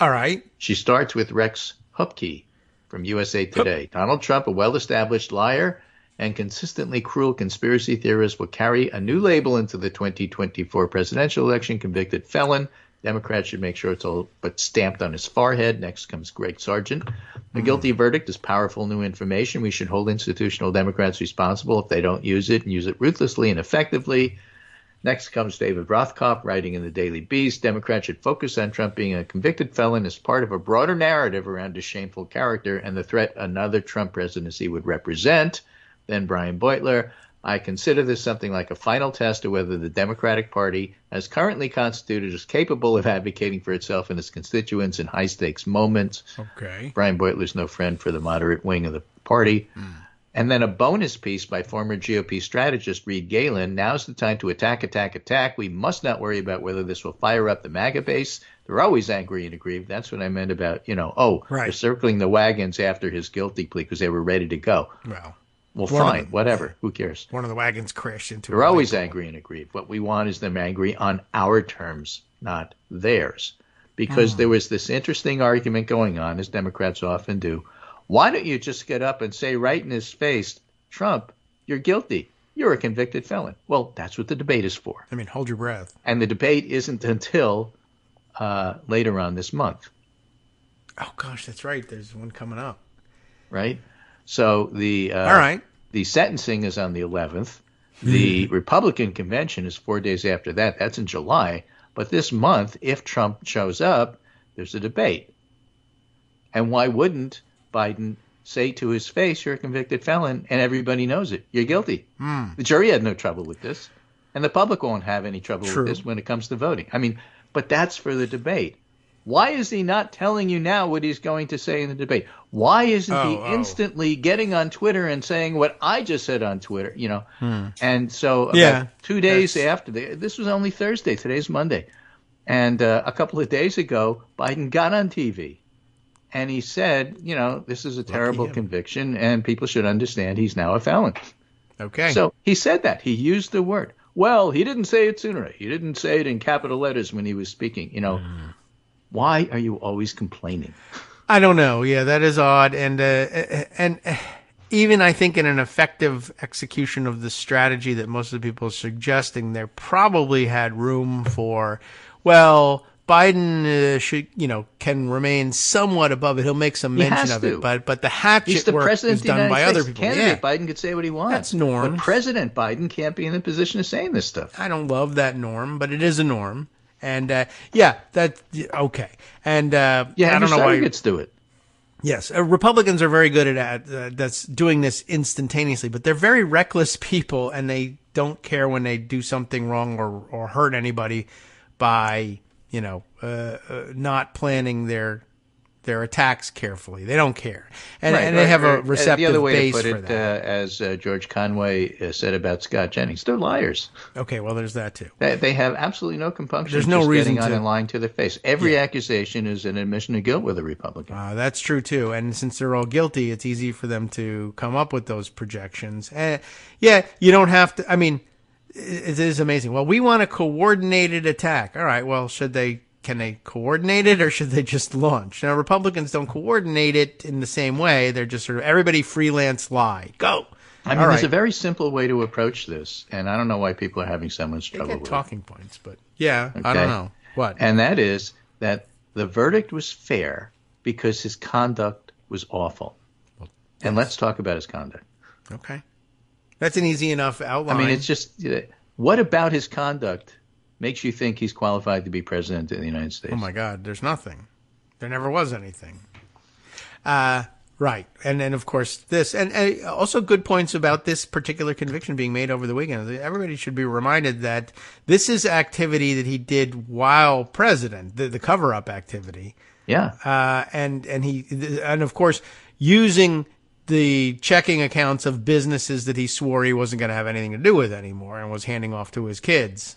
All right. She starts with Rex Hupke from USA Today. Donald Trump, a well-established liar and consistently cruel conspiracy theorist, will carry a new label into the 2024 presidential election, convicted felon. Democrats should make sure it's all but stamped on his forehead. Next comes Greg Sargent. A guilty verdict is powerful new information. We should hold institutional Democrats responsible if they don't use it and use it ruthlessly and effectively. Next comes David Rothkopf, writing in the Daily Beast. Democrats should focus on Trump being a convicted felon as part of a broader narrative around his shameful character and the threat another Trump presidency would represent. Then Brian Beutler. I consider this something like a final test of whether the Democratic Party, as currently constituted, is capable of advocating for itself and its constituents in high-stakes moments. Okay. Brian Beutler's no friend for the moderate wing of the party. And then a bonus piece by former GOP strategist Reed Galen. Now's the time to attack, attack, attack. We must not worry about whether this will fire up the MAGA base. They're always angry and aggrieved. That's what I meant about, They're circling the wagons after his guilty plea because they were ready to go. Well, fine, whatever. Who cares? One of the wagons crashed into. They're always angry and aggrieved. What we want is them angry on our terms, not theirs. Because there was this interesting argument going on, as Democrats often do. Why don't you just get up and say right in his face, Trump, you're guilty. You're a convicted felon. Well, that's what the debate is for. I mean, hold your breath. And the debate isn't until later on this month. Oh, gosh, that's right. There's one coming up. Right? So all right. The sentencing is on the 11th. The Republican convention is 4 days after that. That's in July. But this month, if Trump shows up, there's a debate. And why wouldn't Biden say to his face, you're a convicted felon, and everybody knows it. You're guilty. The jury had no trouble with this. And the public won't have any trouble with this when it comes to voting. I mean, but that's for the debate. Why is he not telling you now what he's going to say in the debate? Why isn't he instantly getting on Twitter and saying what I just said on Twitter? And so about 2 days after this was only Thursday. Today's Monday. And a couple of days ago, Biden got on TV and he said, this is a terrible conviction and people should understand he's now a felon. Okay. So he said that. He used the word. Well, he didn't say it sooner. He didn't say it in capital letters when he was speaking. Why are you always complaining? I don't know. Yeah, that is odd. And even I think in an effective execution of the strategy that most of the people are suggesting, there probably had room for, Biden should, can remain somewhat above it. He'll make some mention of it, but the hatchet work is done by other people. Candidate Biden could say what he wants. That's norm. But President Biden can't be in the position of saying this stuff. I don't love that norm, but it is a norm. And that's okay. And I don't know why gets to it. Yes, Republicans are very good at that's doing this instantaneously, but they're very reckless people, and they don't care when they do something wrong or hurt anybody by not planning their attacks carefully. They don't care, and they have a receptive the other way base to put for it, that. as George Conway said about Scott Jennings, they're liars. Okay, well, there's that too. They have absolutely no compunction. There's no reason getting on and lying to their face. Every accusation is an admission of guilt with a Republican. That's true too, and since they're all guilty, it's easy for them to come up with those projections. You don't have to. I mean, it is amazing. Well, we want a coordinated attack. All right. Well, can they coordinate it or should they just launch? Now, Republicans don't coordinate it in the same way. They're just sort of everybody freelance lie. Go. I mean, there's a very simple way to approach this, and I don't know why people are having so much trouble with talking points, but I don't know. What? And that is that the verdict was fair because his conduct was awful. And let's talk about his conduct. Okay. That's an easy enough outline. I mean, it's just, what about his conduct makes you think he's qualified to be president of the United States? Oh, my God. There's nothing. There never was anything. Right. And then, of course, this. And also good points about this particular conviction being made over the weekend. Everybody should be reminded that this is activity that he did while president, the cover-up activity. Yeah. And of course, using the checking accounts of businesses that he swore he wasn't going to have anything to do with anymore and was handing off to his kids.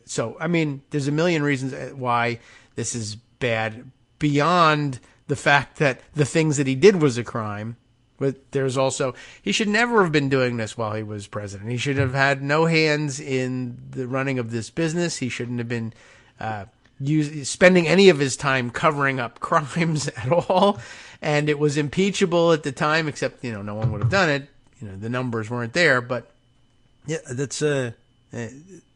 So, I mean, there's a million reasons why this is bad beyond the fact that the things that he did was a crime. But there's also, he should never have been doing this while he was president. He should have had no hands in the running of this business. He shouldn't have been spending any of his time covering up crimes at all. And it was impeachable at the time, except, no one would have done it. The numbers weren't there. But yeah, that's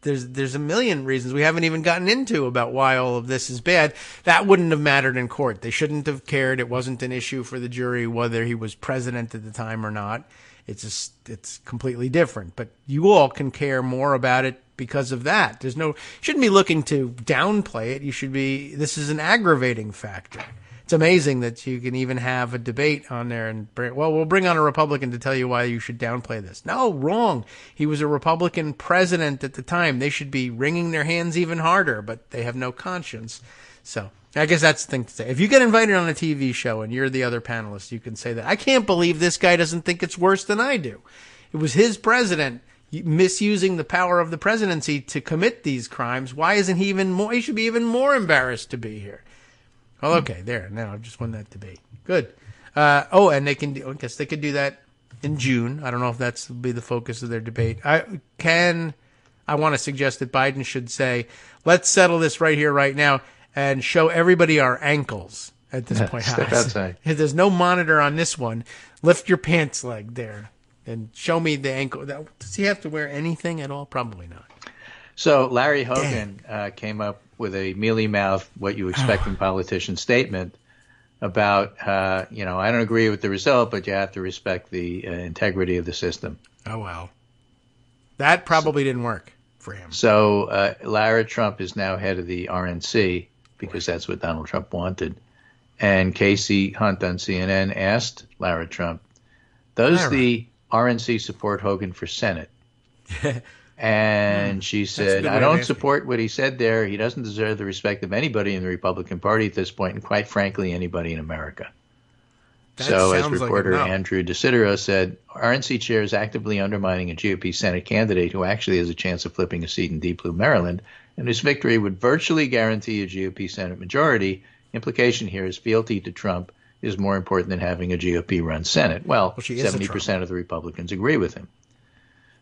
there's a million reasons we haven't even gotten into about why all of this is bad. That wouldn't have mattered in court. They shouldn't have cared. It wasn't an issue for the jury whether he was president at the time or not. It's completely different. But you all can care more about it because of that. You shouldn't be looking to downplay it. This is an aggravating factor. It's amazing that you can even have a debate on there and, we'll bring on a Republican to tell you why you should downplay this. No, wrong. He was a Republican president at the time. They should be wringing their hands even harder, but they have no conscience. So I guess that's the thing to say. If you get invited on a TV show and you're the other panelist, you can say that. I can't believe this guy doesn't think it's worse than I do. It was his president misusing the power of the presidency to commit these crimes. Why isn't he he should be even more embarrassed to be here. Well, okay, there. Now I've just won that debate. Good. And I guess they could do that in June. I don't know if that's will be the focus of their debate. I want to suggest that Biden should say, let's settle this right here, right now, and show everybody our ankles at this point. Step outside. There's no monitor on this one. Lift your pants leg there and show me the ankle. Does he have to wear anything at all? Probably not. So Larry Hogan came up with a mealy-mouthed, what you expect from politician statement about, I don't agree with the result, but you have to respect the integrity of the system. Oh, wow. That probably didn't work for him. So Lara Trump is now head of the RNC because that's what Donald Trump wanted. And Casey Hunt on CNN asked Lara Trump, does the RNC support Hogan for Senate? And she said, I don't support what he said there. He doesn't deserve the respect of anybody in the Republican Party at this point, and quite frankly, anybody in America. So as reporter Andrew DeSidero said, RNC chair is actively undermining a GOP Senate candidate who actually has a chance of flipping a seat in Deep Blue, Maryland, and whose victory would virtually guarantee a GOP Senate majority. Implication here is fealty to Trump is more important than having a GOP-run Senate. Well 70% of the Republicans agree with him.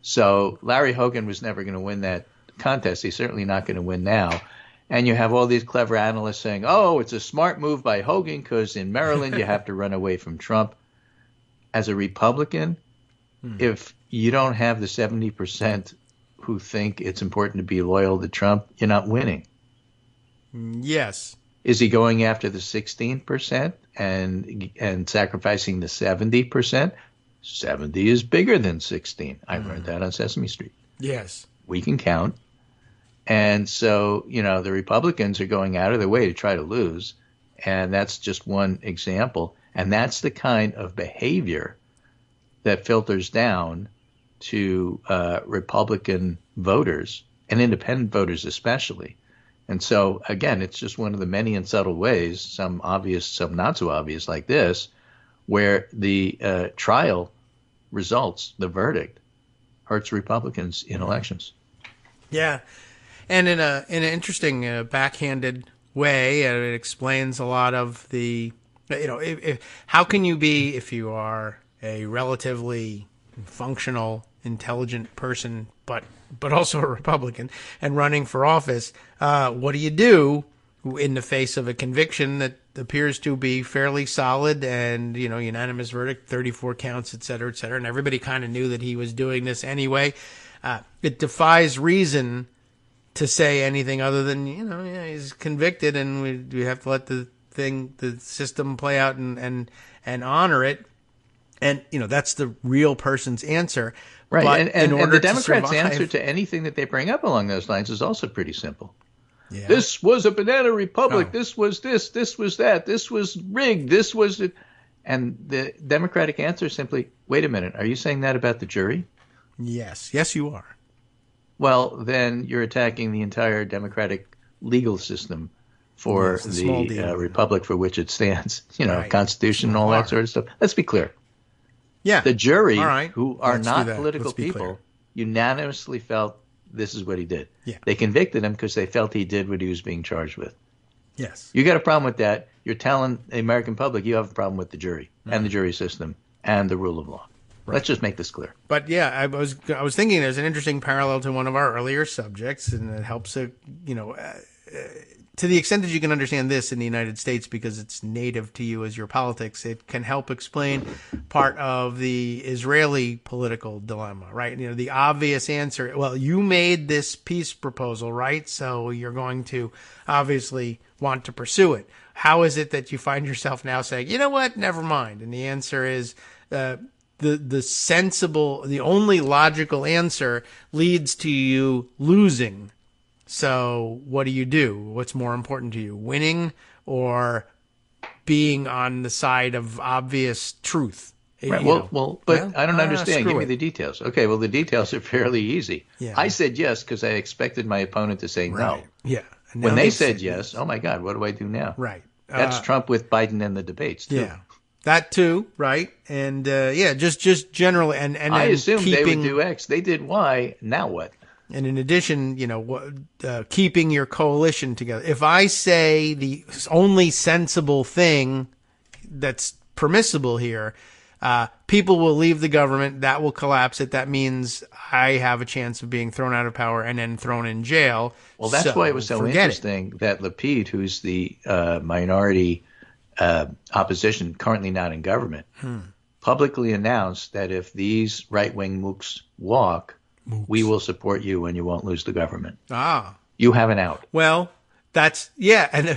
So Larry Hogan was never going to win that contest. He's certainly not going to win now. And you have all these clever analysts saying, oh, it's a smart move by Hogan because in Maryland you have to run away from Trump. As a Republican, if you don't have the 70% who think it's important to be loyal to Trump, you're not winning. Yes. Is he going after the 16% and sacrificing the 70%? 70 is bigger than 16. I learned that on Sesame Street. Yes. We can count. And so, the Republicans are going out of their way to try to lose. And that's just one example. And that's the kind of behavior that filters down to Republican voters and independent voters especially. And so, again, it's just one of the many and subtle ways, some obvious, some not so obvious like this, where the trial results, the verdict, hurts Republicans in elections. Yeah, and in an interesting backhanded way, it explains a lot of the, how can you be, if you are a relatively functional, intelligent person, but also a Republican and running for office, what do you do in the face of a conviction that appears to be fairly solid and, unanimous verdict, 34 counts, et cetera, and everybody kind of knew that he was doing this anyway. It defies reason to say anything other than, he's convicted and we have to let the system play out and honor it. And, that's the real person's answer. Right. But and the Democrats' answer to anything that they bring up along those lines is also pretty simple. Yeah. This was a banana republic. Oh. This was this. This was that. This was rigged. This was it. And the Democratic answer is simply, wait a minute. Are you saying that about the jury? Yes. Yes, you are. Well, then you're attacking the entire Democratic legal system for the republic for which it stands, right. Constitution and all that sort of stuff. Let's be clear. Yeah. The jury, who are not political people, unanimously felt this is what he did. Yeah. They convicted him because they felt he did what he was being charged with. Yes. You got a problem with that, you're telling the American public you have a problem with the jury and the jury system and the rule of law. Right. Let's just make this clear. But yeah, I was thinking there's an interesting parallel to one of our earlier subjects, and it helps to the extent that you can understand this in the United States because it's native to you as your politics, it can help explain part of the Israeli political dilemma, right? You know, the obvious answer, well, you made this peace proposal, right? So you're going to obviously want to pursue it. How is it that you find yourself now saying, you know what, never mind? And the answer is the only logical answer leads to you losing. So what do? What's more important to you, winning or being on the side of obvious truth? Right. But I don't understand. Give me the details. Okay. Well, the details are fairly easy. Yeah. I said yes because I expected my opponent to say no. Yeah. When they said yes, oh my God, what do I do now? Right. That's Trump with Biden in the debates too. Yeah. That too, right? And just generally, and I assumed they would do X. They did Y. Now what? And in addition, keeping your coalition together. If I say the only sensible thing that's permissible here, people will leave the government. That will collapse it. That means I have a chance of being thrown out of power and then thrown in jail. Well, that's why it was so interesting that Lapid, who's the minority opposition, currently not in government, publicly announced that if these right-wing mooks walk, we will support you and you won't lose the government. You have an out. Well, that's, and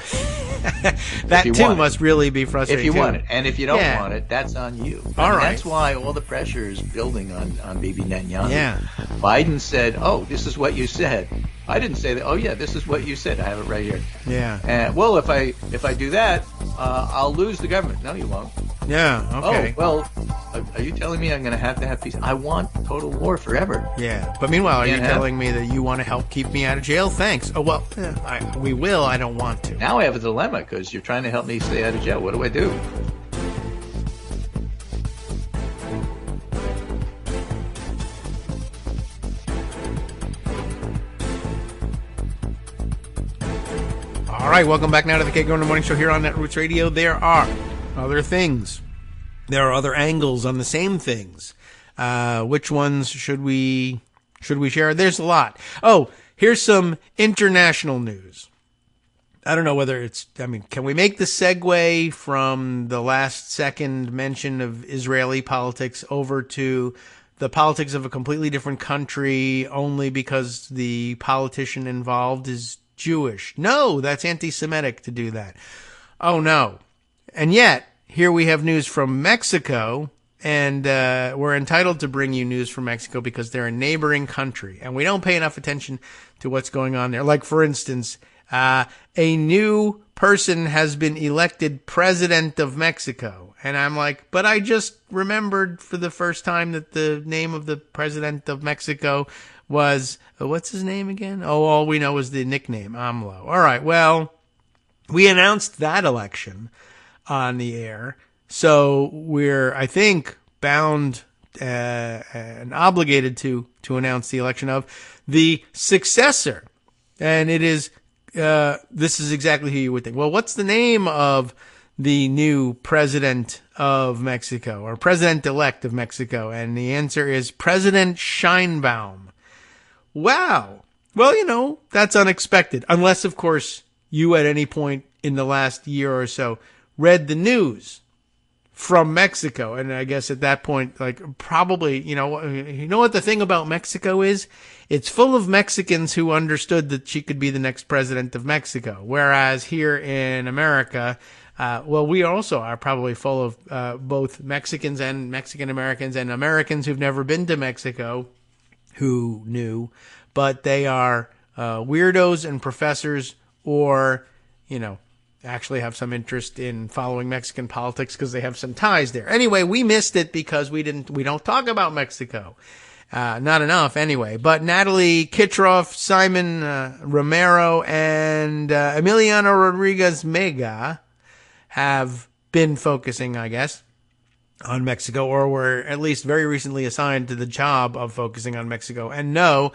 that too must really be frustrating. If you want it. And if you don't want it, that's on you. All right. That's why all the pressure is building on Bibi Netanyahu. Yeah. Biden said, oh, this is what you said. I didn't say that. Oh, yeah, this is what you said. I have it right here. Yeah. And well, if I do that, I'll lose the government. No, you won't. Yeah, okay. Oh, well, are you telling me I'm going to have peace? I want total war forever. Yeah. But meanwhile, are you telling me that you want to help keep me out of jail? Thanks. Oh, well, we will. I don't want to. Now I have a dilemma because you're trying to help me stay out of jail. What do I do? All right, welcome back now to the Kagro in the Morning Show here on Netroots Radio. There are other things. There are other angles on the same things. Which ones should we share? There's a lot. Oh, here's some international news. I don't know whether can we make the segue from the last second mention of Israeli politics over to the politics of a completely different country only because the politician involved is Jewish? No, that's anti-Semitic to do that. Oh, no. And yet, here we have news from Mexico, and we're entitled to bring you news from Mexico because they're a neighboring country, and we don't pay enough attention to what's going on there. Like, for instance, a new person has been elected president of Mexico. And I'm like, but I just remembered for the first time that the name of the president of Mexico was, what's his name again? Oh, all we know is the nickname, AMLO. All right, well, we announced that election on the air. So we're, I think, bound and obligated to announce the election of the successor. And it is, this is exactly who you would think. Well, what's the name of the new president of Mexico, or president-elect of Mexico? And the answer is President Sheinbaum. Wow. Well, that's unexpected. Unless, of course, you at any point in the last year or so read the news from Mexico. And I guess at that point, probably, you know what the thing about Mexico is? It's full of Mexicans who understood that she could be the next president of Mexico. Whereas here in America, we also are probably full of both Mexicans and Mexican Americans and Americans who've never been to Mexico who knew, but they are weirdos and professors, or, actually have some interest in following Mexican politics because they have some ties there. Anyway, we missed it because we don't talk about Mexico. Not enough anyway. But Natalie Kitroff, Simon Romero, and Emiliano Rodriguez Mega have been focusing, I guess, on Mexico, or were at least very recently assigned to the job of focusing on Mexico, and know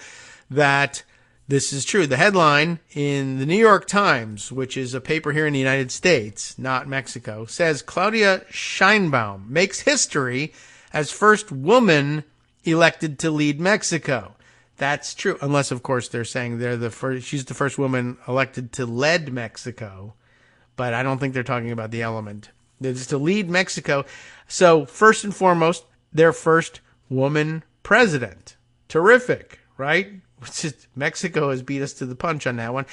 that This is true. The headline in the New York Times, which is a paper here in the United States, not Mexico, says Claudia Sheinbaum makes history as first woman elected to lead Mexico. That's true, unless, of course, they're saying she's the first woman elected to lead Mexico. But I don't think they're talking about the element. They're just to lead Mexico. So first and foremost, their first woman president. Terrific, right? Mexico has beat us to the punch on that one.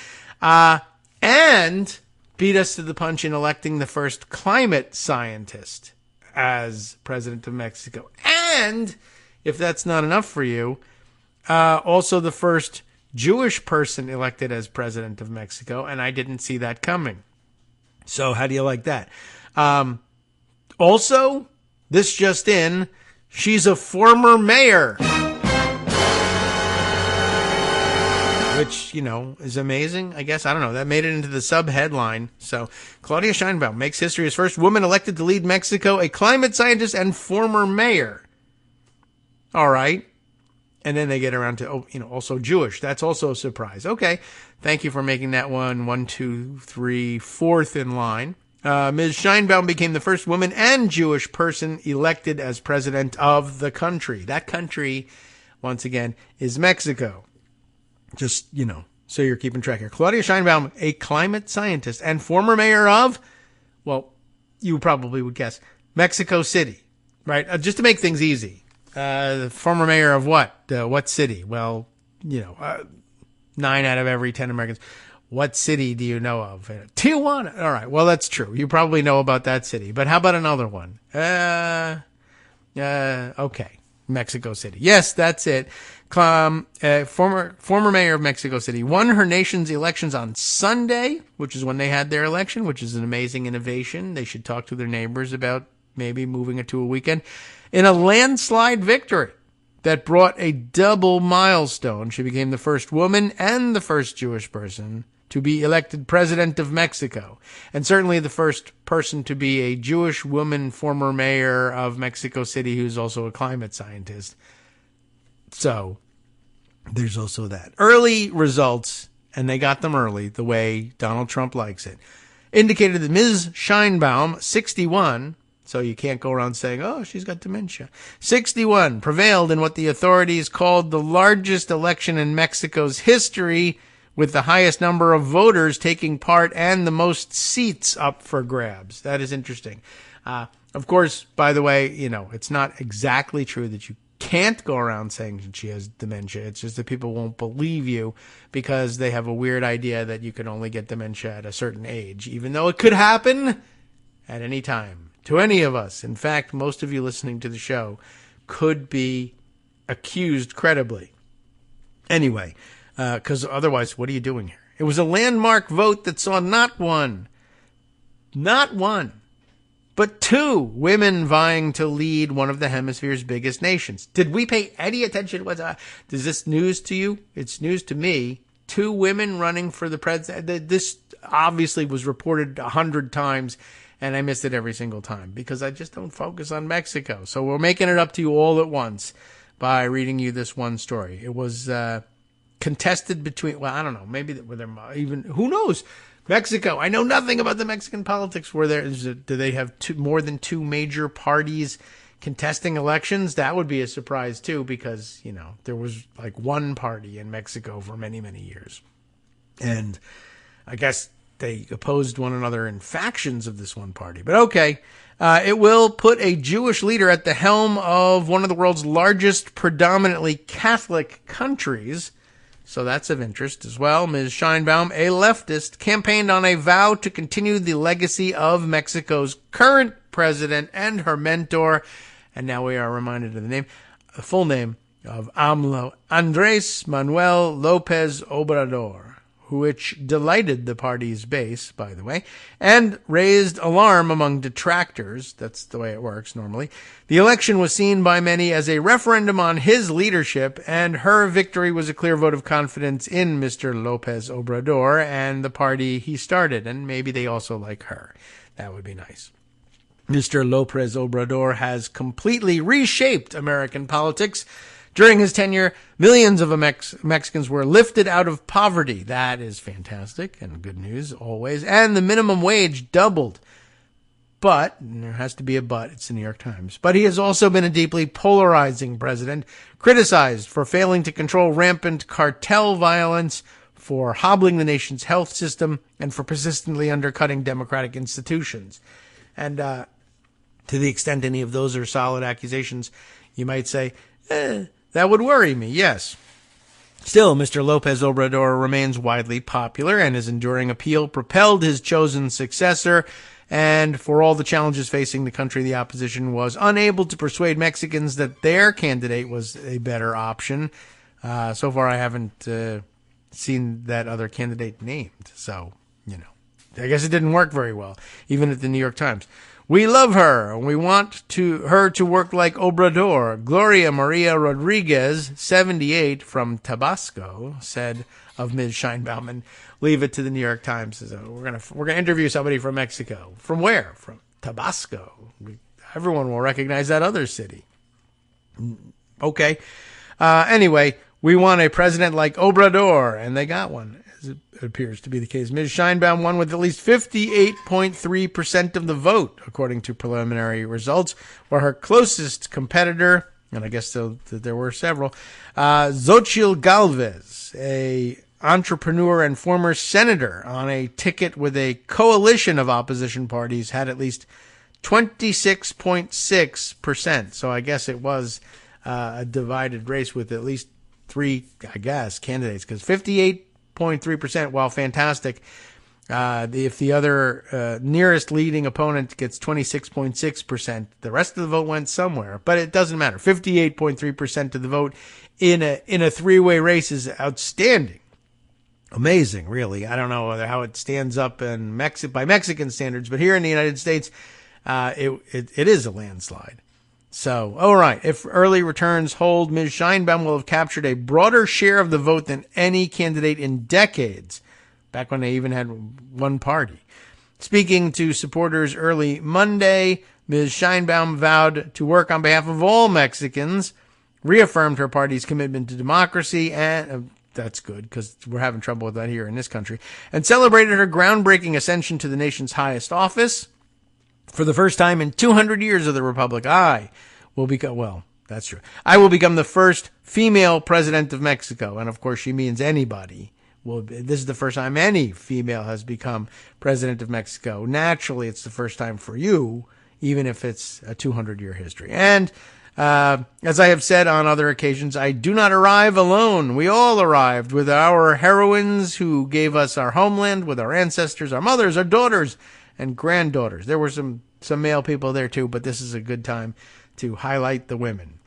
And beat us to the punch in electing the first climate scientist as president of Mexico. And if that's not enough for you, also the first Jewish person elected as president of Mexico. And I didn't see that coming. So how do you like that? Also, this just in, she's a former mayor. Which, is amazing, I guess. I don't know. That made it into the sub-headline. So, Claudia Sheinbaum makes history as first woman elected to lead Mexico, a climate scientist and former mayor. All right. And then they get around to, also Jewish. That's also a surprise. Okay. Thank you for making that one 1, 2, 3, fourth in line. Ms. Sheinbaum became the first woman and Jewish person elected as president of the country. That country, once again, is Mexico. Just, so you're keeping track here. Claudia Sheinbaum, a climate scientist and former mayor of, well, you probably would guess, Mexico City, right? Just to make things easy. The former mayor of what? What city? Well, 9 out of every 10 Americans. What city do you know of? Tijuana. All right. Well, that's true. You probably know about that city. But how about another one? Okay. Mexico City. Yes, that's it. Former mayor of Mexico City won her nation's elections on Sunday, which is when they had their election, which is an amazing innovation. They should talk to their neighbors about maybe moving it to a weekend. In a landslide victory that brought a double milestone, she became the first woman and the first Jewish person to be elected president of Mexico, and certainly the first person to be a Jewish woman former mayor of Mexico City who's also a climate scientist. So there's also that. Early results, and they got them early, the way Donald Trump likes it, indicated that Ms. Sheinbaum, 61, so you can't go around saying, oh, she's got dementia, 61, prevailed in what the authorities called the largest election in Mexico's history, with the highest number of voters taking part and the most seats up for grabs. That is interesting. Of course, by the way, it's not exactly true that you can't go around saying that she has dementia. It's just that people won't believe you because they have a weird idea that you can only get dementia at a certain age, even though it could happen at any time to any of us. In fact, most of you listening to the show could be accused credibly. Anyway, because otherwise, what are you doing here? It was a landmark vote that saw not one, but 2 women vying to lead one of the hemisphere's biggest nations. Did we pay any attention? Is this news to you? It's news to me. 2 women running for the president. This obviously was reported 100 times, and I missed it every single time because I just don't focus on Mexico. So we're making it up to you all at once by reading you this one story. It was contested between, well, I don't know, maybe were there even, who knows? Mexico. I know nothing about the Mexican politics. Do they have more than 2 major parties contesting elections? That would be a surprise too, because, there was like one party in Mexico for many, many years. And I guess they opposed one another in factions of this one party. But okay. It will put a Jewish leader at the helm of one of the world's largest predominantly Catholic countries. So that's of interest as well. Ms. Sheinbaum, a leftist, campaigned on a vow to continue the legacy of Mexico's current president and her mentor. And now we are reminded of the full name of AMLO, Andrés Manuel López Obrador, which delighted the party's base, by the way, and raised alarm among detractors. That's the way it works normally. The election was seen by many as a referendum on his leadership, and her victory was a clear vote of confidence in Mr. López Obrador and the party he started, and maybe they also like her. That would be nice. Mr. López Obrador has completely reshaped American politics During his tenure, millions of Mexicans were lifted out of poverty. That is fantastic and good news always. And the minimum wage doubled. But, and there has to be a but, it's the New York Times, but he has also been a deeply polarizing president, criticized for failing to control rampant cartel violence, for hobbling the nation's health system, and for persistently undercutting democratic institutions. And to the extent any of those are solid accusations, you might say, that would worry me, yes. Still, Mr. Lopez Obrador remains widely popular, and his enduring appeal propelled his chosen successor. And for all the challenges facing the country, the opposition was unable to persuade Mexicans that their candidate was a better option. So far, I haven't seen that other candidate named. So, I guess it didn't work very well, even at the New York Times. We love her, and we want her to work like Obrador. Gloria Maria Rodriguez, 78, from Tabasco, said of Ms. Scheinbaum, and leave it to the New York Times. So we're gonna interview somebody from Mexico. From where? From Tabasco. Everyone will recognize that other city. Okay. Anyway, we want a president like Obrador, and they got one, as it appears to be the case. Ms. Scheinbaum won with at least 58.3% of the vote, according to preliminary results, while her closest competitor, and I guess there were several, Xochitl Galvez, a entrepreneur and former senator on a ticket with a coalition of opposition parties, had at least 26.6%. So I guess it was a divided race with at least three, candidates, because 58.3%, while fantastic, if the other nearest leading opponent gets 26.6%, the rest of the vote went somewhere. But it doesn't matter. 58.3% of the vote in a three-way race is outstanding. Amazing, really. I don't know how it stands up by Mexican standards, but here in the United States, it is a landslide. So, all right, if early returns hold, Ms. Scheinbaum will have captured a broader share of the vote than any candidate in decades, back when they even had one party. Speaking to supporters early Monday, Ms. Scheinbaum vowed to work on behalf of all Mexicans, reaffirmed her party's commitment to democracy, and that's good, because we're having trouble with that here in this country, and celebrated her groundbreaking ascension to the nation's highest office. For the first time in 200 years of the Republic, I will become the first female president of Mexico. And of course, she means anybody. This is the first time any female has become president of Mexico. Naturally, it's the first time for you, even if it's a 200-year history. And as I have said on other occasions, I do not arrive alone. We all arrived with our heroines who gave us our homeland, with our ancestors, our mothers, our daughters, and granddaughters. There were some male people there too, but this is a good time to highlight the women.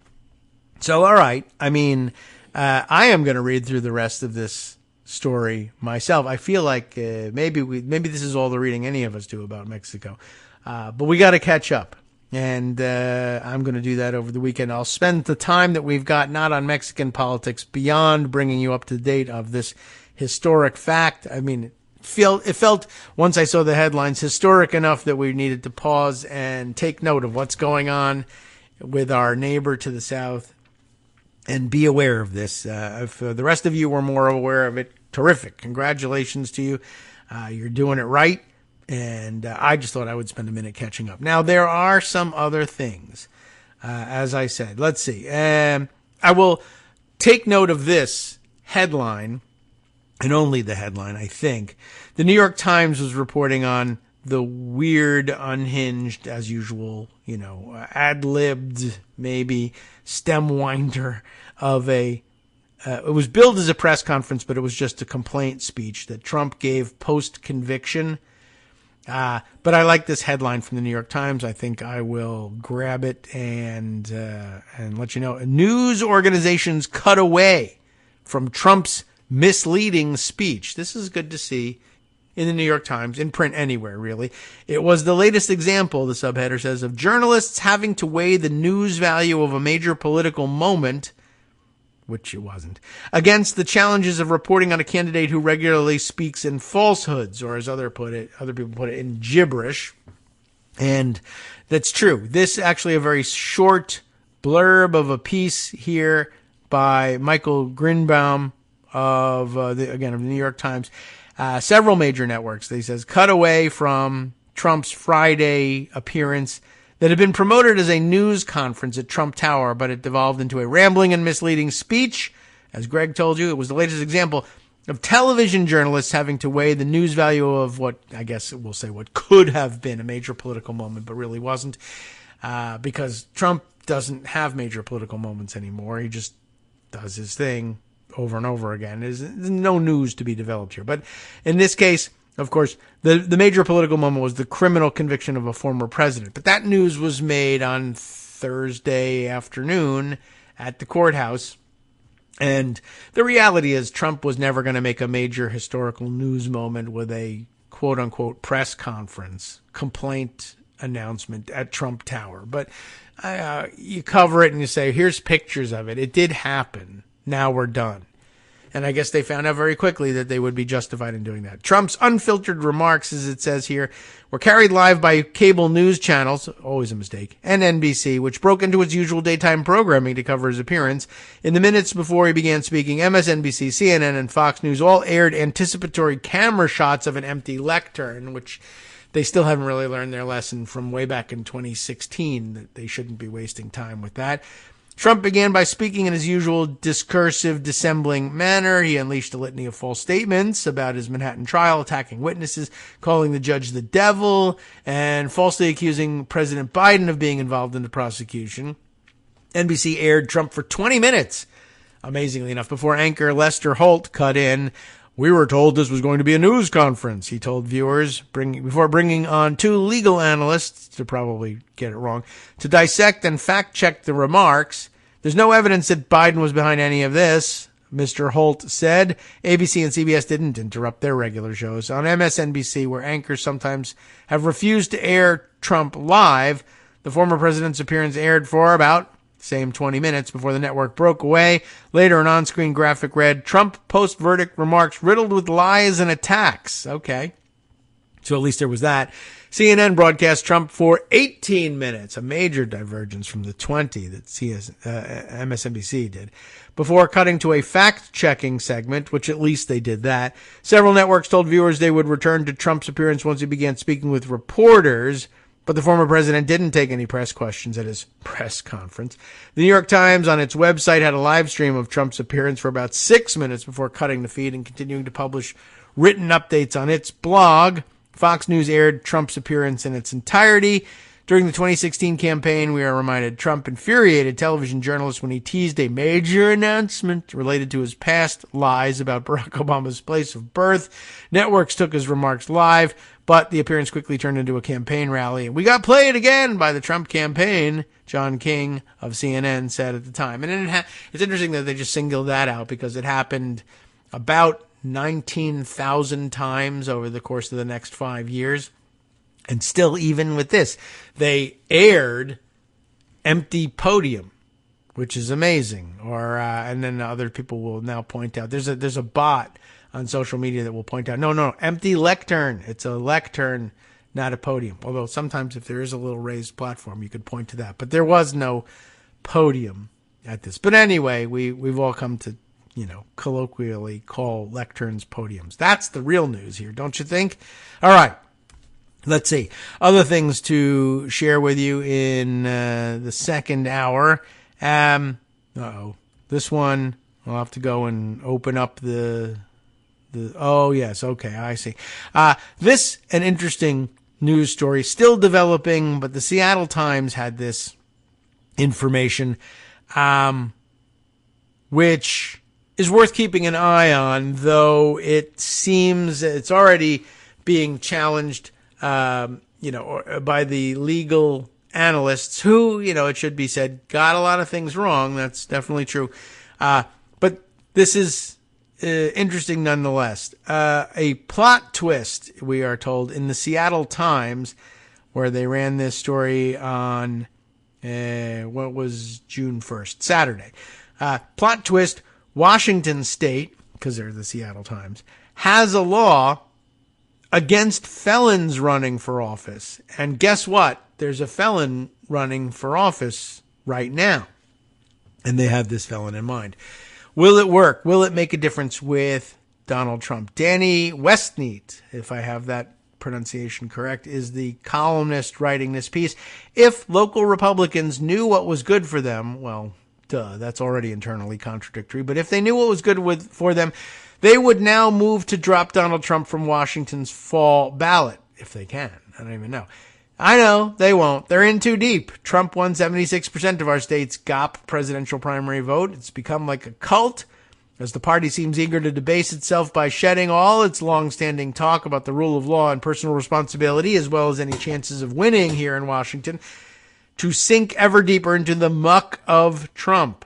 So, all right. I mean, I am going to read through the rest of this story myself. I feel like maybe this is all the reading any of us do about Mexico, but we got to catch up, and I'm going to do that over the weekend. I'll spend the time that we've got not on Mexican politics, beyond bringing you up to date of this historic fact. I mean, it felt, once I saw the headlines, historic enough that we needed to pause and take note of what's going on with our neighbor to the south and be aware of this. If the rest of you were more aware of it, terrific. Congratulations to you. You're doing it right. And I just thought I would spend a minute catching up. Now, there are some other things, as I said. Let's see. I will take note of this headline, and only the headline, I think. The New York Times was reporting on the weird, unhinged, as usual, ad-libbed, maybe, stem winder of it was billed as a press conference, but it was just a complaint speech that Trump gave post-conviction. But I like this headline from the New York Times. I think I will grab it and let you know. News organizations cut away from Trump's misleading speech. This is good to see in the New York Times, in print anywhere, really. It was the latest example, the subheader says, of journalists having to weigh the news value of a major political moment, which it wasn't, against the challenges of reporting on a candidate who regularly speaks in falsehoods, or as other people put it, in gibberish. And that's true. This actually a very short blurb of a piece here by Michael Greenbaum of the New York Times. Several major networks, he says, cut away from Trump's Friday appearance that had been promoted as a news conference at Trump Tower, but it devolved into a rambling and misleading speech. As Greg told you, it was the latest example of television journalists having to weigh the news value of what, I guess we'll say, what could have been a major political moment, but really wasn't, because Trump doesn't have major political moments anymore. He just does his thing over and over again. There's no news to be developed here. But in this case, of course, the major political moment was the criminal conviction of a former president. But that news was made on Thursday afternoon at the courthouse. And the reality is Trump was never going to make a major historical news moment with a quote-unquote press conference, complaint announcement at Trump Tower. But you cover it and you say, here's pictures of it. It did happen. Now we're done. And I guess they found out very quickly that they would be justified in doing that. Trump's unfiltered remarks, as it says here, were carried live by cable news channels, always a mistake, and NBC, which broke into its usual daytime programming to cover his appearance. In the minutes before he began speaking, MSNBC, CNN, and Fox News all aired anticipatory camera shots of an empty lectern, which they still haven't really learned their lesson from way back in 2016, that they shouldn't be wasting time with that. Trump began by speaking in his usual discursive, dissembling manner. He unleashed a litany of false statements about his Manhattan trial, attacking witnesses, calling the judge the devil, and falsely accusing President Biden of being involved in the prosecution. NBC aired Trump for 20 minutes, amazingly enough, before anchor Lester Holt cut in. We were told this was going to be a news conference, he told viewers, before bringing on two legal analysts, to probably get it wrong, to dissect and fact-check the remarks. There's no evidence that Biden was behind any of this, Mr. Holt said. ABC and CBS didn't interrupt their regular shows. On MSNBC, where anchors sometimes have refused to air Trump live, the former president's appearance aired for about same 20 minutes before the network broke away. Later, an on-screen graphic read, Trump post-verdict remarks riddled with lies and attacks. Okay. So at least there was that. CNN broadcast Trump for 18 minutes, a major divergence from the 20 that MSNBC did, before cutting to a fact-checking segment, which at least they did that. Several networks told viewers they would return to Trump's appearance once he began speaking with reporters, but the former president didn't take any press questions at his press conference. The New York Times on its website had a live stream of Trump's appearance for about 6 minutes before cutting the feed and continuing to publish written updates on its blog. Fox News aired Trump's appearance in its entirety. During the 2016 campaign, we are reminded Trump infuriated television journalists when he teased a major announcement related to his past lies about Barack Obama's place of birth. Networks took his remarks live, but the appearance quickly turned into a campaign rally. We got played again by the Trump campaign, John King of CNN said at the time. And it's interesting that they just singled that out because it happened about 19,000 times over the course of the next 5 years. And still, even with this, they aired empty podium, which is amazing. Or and then other people will now point out there's a bot on social media that will point out no, empty lectern. It's a lectern, not a podium. Although sometimes if there is a little raised platform, you could point to that. But there was no podium at this. But anyway, we've all come to colloquially call lecterns podiums. That's the real news here, don't you think? All right. Let's see. Other things to share with you in the second hour. This one, I'll have to go and open up oh, yes. Okay, I see. This, an interesting news story, still developing, but the Seattle Times had this information, which is worth keeping an eye on, though it seems it's already being challenged by the legal analysts who, it should be said, got a lot of things wrong. That's definitely true. But this is interesting nonetheless. A plot twist, we are told, in the Seattle Times, where they ran this story on, what was June 1st, Saturday. Plot twist, Washington State, because they're the Seattle Times, has a law against felons running for office. And guess what? There's a felon running for office right now. And they have this felon in mind. Will it work? Will it make a difference with Donald Trump? Danny Westneat, if I have that pronunciation correct, is the columnist writing this piece. If local Republicans knew what was good for them, well, duh, that's already internally contradictory. But if they knew what was good for them, they would now move to drop Donald Trump from Washington's fall ballot, if they can. I don't even know. I know, they won't. They're in too deep. Trump won 76% of our state's GOP presidential primary vote. It's become like a cult, as the party seems eager to debase itself by shedding all its long-standing talk about the rule of law and personal responsibility, as well as any chances of winning here in Washington, to sink ever deeper into the muck of Trump.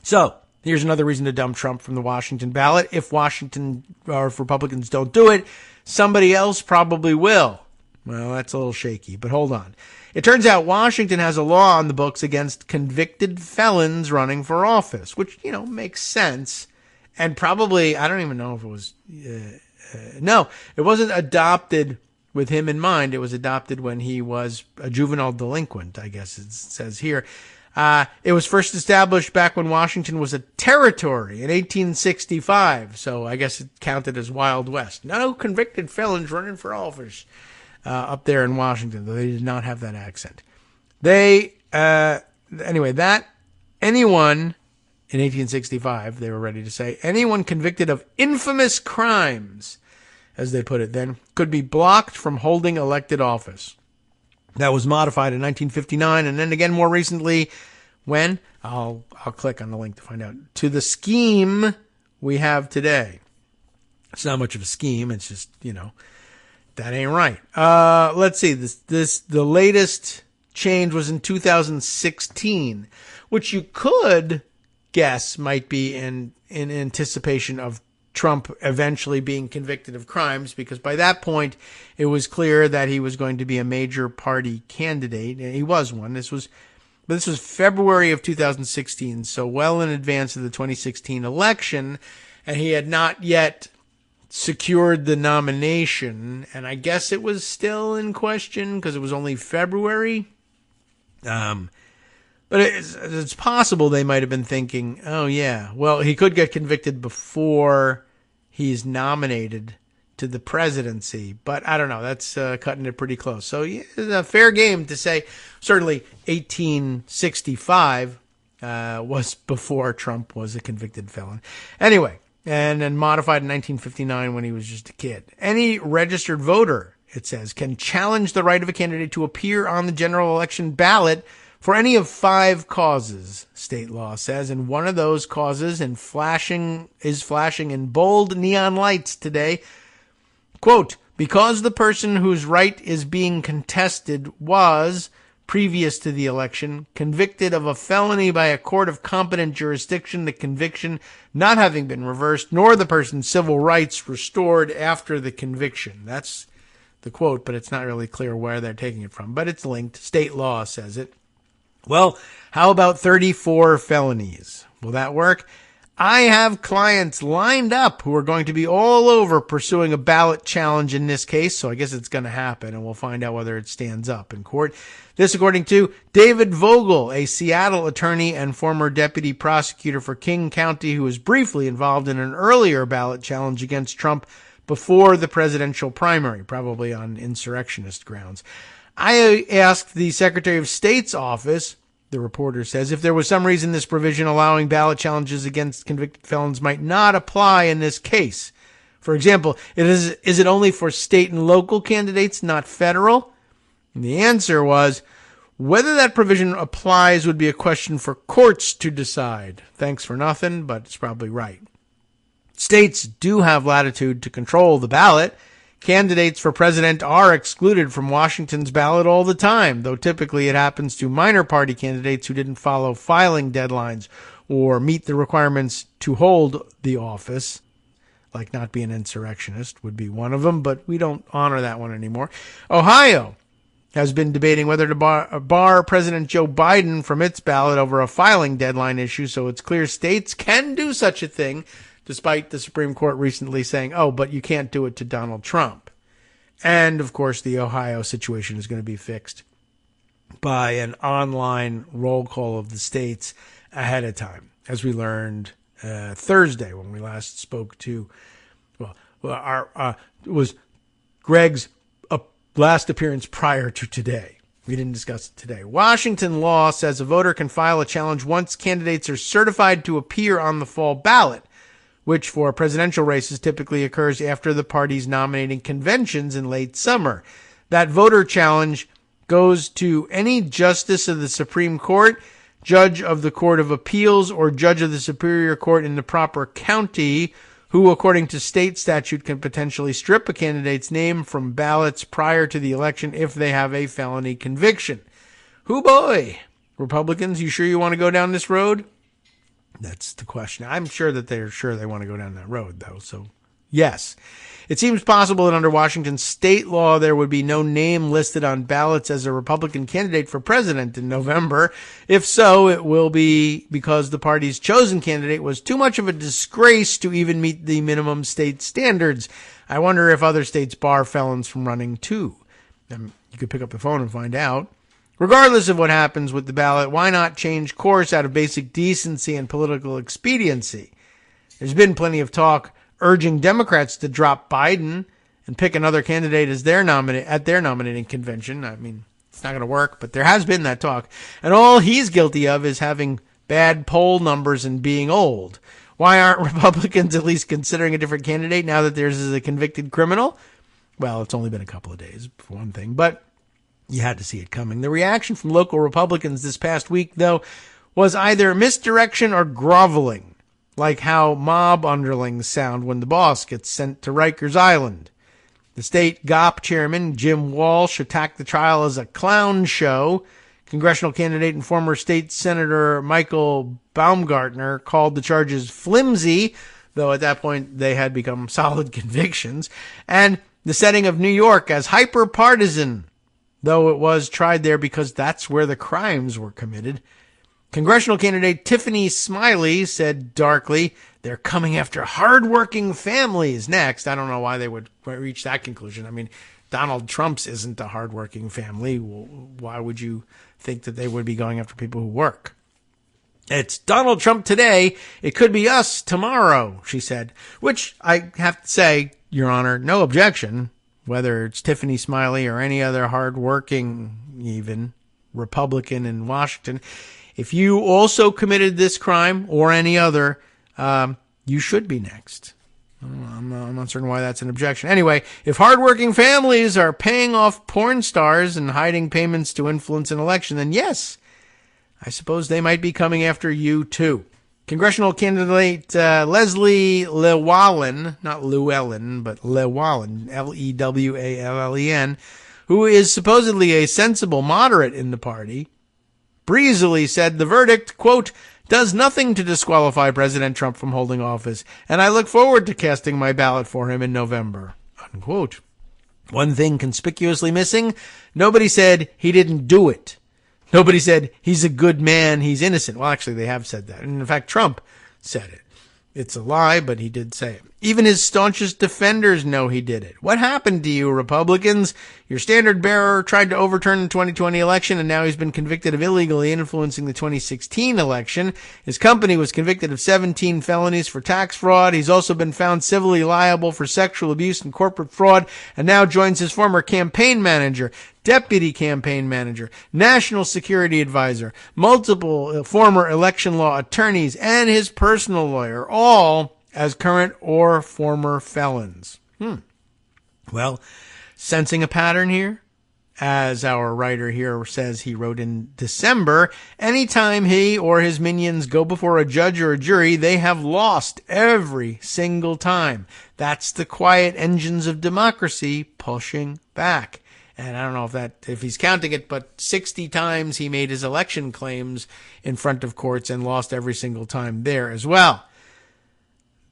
So, here's another reason to dump Trump from the Washington ballot. If Republicans don't do it, somebody else probably will. Well, that's a little shaky, but hold on. It turns out Washington has a law on the books against convicted felons running for office, which, makes sense. And probably, I don't even know if it was, no, it wasn't adopted with him in mind. It was adopted when he was a juvenile delinquent, I guess it says here. It was first established back when Washington was a territory in 1865. So I guess it counted as Wild West. No convicted felons running for office. Up there in Washington, though they did not have that accent. Anyone in 1865, they were ready to say, anyone convicted of infamous crimes, as they put it then, could be blocked from holding elected office. That was modified in 1959, and then again more recently, when, I'll click on the link to find out, to the scheme we have today. It's not much of a scheme, it's just, that ain't right. Let's see. The latest change was in 2016, which you could guess might be in anticipation of Trump eventually being convicted of crimes, because by that point it was clear that he was going to be a major party candidate, and he was one. This was February of 2016, so well in advance of the 2016 election, and he had not yet secured the nomination, and I guess it was still in question because it was only February. But it's possible they might have been thinking, oh yeah, well, he could get convicted before he's nominated to the presidency, but I don't know. That's cutting it pretty close. So yeah, it's a fair game to say certainly 1865 was before Trump was a convicted felon. Anyway, and then modified in 1959 when he was just a kid. Any registered voter, it says, can challenge the right of a candidate to appear on the general election ballot for any of 5 causes, state law says, and one of those causes is flashing in bold neon lights today. Quote, because the person whose right is being contested was, previous to the election, convicted of a felony by a court of competent jurisdiction, the conviction not having been reversed, nor the person's civil rights restored after the conviction. That's the quote, but it's not really clear where they're taking it from. But it's linked. State law says it. Well, how about 34 felonies? Will that work? I have clients lined up who are going to be all over pursuing a ballot challenge in this case, so I guess it's going to happen, and we'll find out whether it stands up in court. This according to David Vogel, a Seattle attorney and former deputy prosecutor for King County, who was briefly involved in an earlier ballot challenge against Trump before the presidential primary, probably on insurrectionist grounds. I asked the Secretary of State's office, the reporter says, if there was some reason this provision allowing ballot challenges against convicted felons might not apply in this case. For example, is it only for state and local candidates, not federal? And the answer was, whether that provision applies would be a question for courts to decide. Thanks for nothing, but it's probably right. States do have latitude to control the ballot. Candidates for president are excluded from Washington's ballot all the time, though typically it happens to minor party candidates who didn't follow filing deadlines or meet the requirements to hold the office, like not be an insurrectionist would be one of them, but we don't honor that one anymore. Ohio has been debating whether to bar President Joe Biden from its ballot over a filing deadline issue, so it's clear states can do such a thing, despite the Supreme Court recently saying, oh, but you can't do it to Donald Trump. And, of course, the Ohio situation is going to be fixed by an online roll call of the states ahead of time, as we learned Thursday when we last spoke to, was Greg's last appearance prior to today. We didn't discuss it today. Washington law says a voter can file a challenge once candidates are certified to appear on the fall ballot, which for presidential races typically occurs after the party's nominating conventions in late summer. That voter challenge goes to any justice of the Supreme Court, judge of the Court of Appeals, or judge of the Superior Court in the proper county, who, according to state statute, can potentially strip a candidate's name from ballots prior to the election if they have a felony conviction. Hoo boy! Republicans, you sure you want to go down this road? That's the question. I'm sure that they're sure they want to go down that road, though, so yes. It seems possible that under Washington state law, there would be no name listed on ballots as a Republican candidate for president in November. If so, it will be because the party's chosen candidate was too much of a disgrace to even meet the minimum state standards. I wonder if other states bar felons from running too. You could pick up the phone and find out. Regardless of what happens with the ballot, why not change course out of basic decency and political expediency? There's been plenty of talk urging Democrats to drop Biden and pick another candidate as their at their nominating convention. I mean, it's not going to work, but there has been that talk. And all he's guilty of is having bad poll numbers and being old. Why aren't Republicans at least considering a different candidate now that theirs is a convicted criminal? Well, it's only been a couple of days, for one thing, but you had to see it coming. The reaction from local Republicans this past week, though, was either misdirection or groveling, like how mob underlings sound when the boss gets sent to Rikers Island. The state GOP chairman, Jim Walsh, attacked the trial as a clown show. Congressional candidate and former state senator Michael Baumgartner called the charges flimsy, though at that point they had become solid convictions, and the setting of New York as hyper-partisan, though it was tried there because that's where the crimes were committed. Congressional candidate Tiffany Smiley said darkly, they're coming after hardworking families next. I don't know why they would reach that conclusion. I mean, Donald Trump's isn't a hardworking family. Why would you think that they would be going after people who work? It's Donald Trump today. It could be us tomorrow, she said, which I have to say, Your Honor, no objection, whether it's Tiffany Smiley or any other hardworking, even Republican in Washington. If you also committed this crime or any other, you should be next. I'm not certain why that's an objection. Anyway, if hardworking families are paying off porn stars and hiding payments to influence an election, then yes, I suppose they might be coming after you too. Congressional candidate Leslie Lewallen, not Llewellyn, but Lewallen, Lewallen, who is supposedly a sensible moderate in the party, breezily said the verdict, quote, does nothing to disqualify President Trump from holding office, and I look forward to casting my ballot for him in November, unquote. One thing conspicuously missing, nobody said he didn't do it. Nobody said he's a good man, he's innocent. Well, actually, they have said that. And in fact, Trump said it. It's a lie, but he did say it. Even his staunchest defenders know he did it. What happened to you, Republicans? Your standard bearer tried to overturn the 2020 election, and now he's been convicted of illegally influencing the 2016 election. His company was convicted of 17 felonies for tax fraud. He's also been found civilly liable for sexual abuse and corporate fraud, and now joins his former campaign manager, deputy campaign manager, national security advisor, multiple former election law attorneys, and his personal lawyer, all as current or former felons. Well, sensing a pattern here, as our writer here says he wrote in December, anytime he or his minions go before a judge or a jury, they have lost every single time. That's the quiet engines of democracy pushing back. And I don't know if he's counting it, but 60 times he made his election claims in front of courts and lost every single time there as well.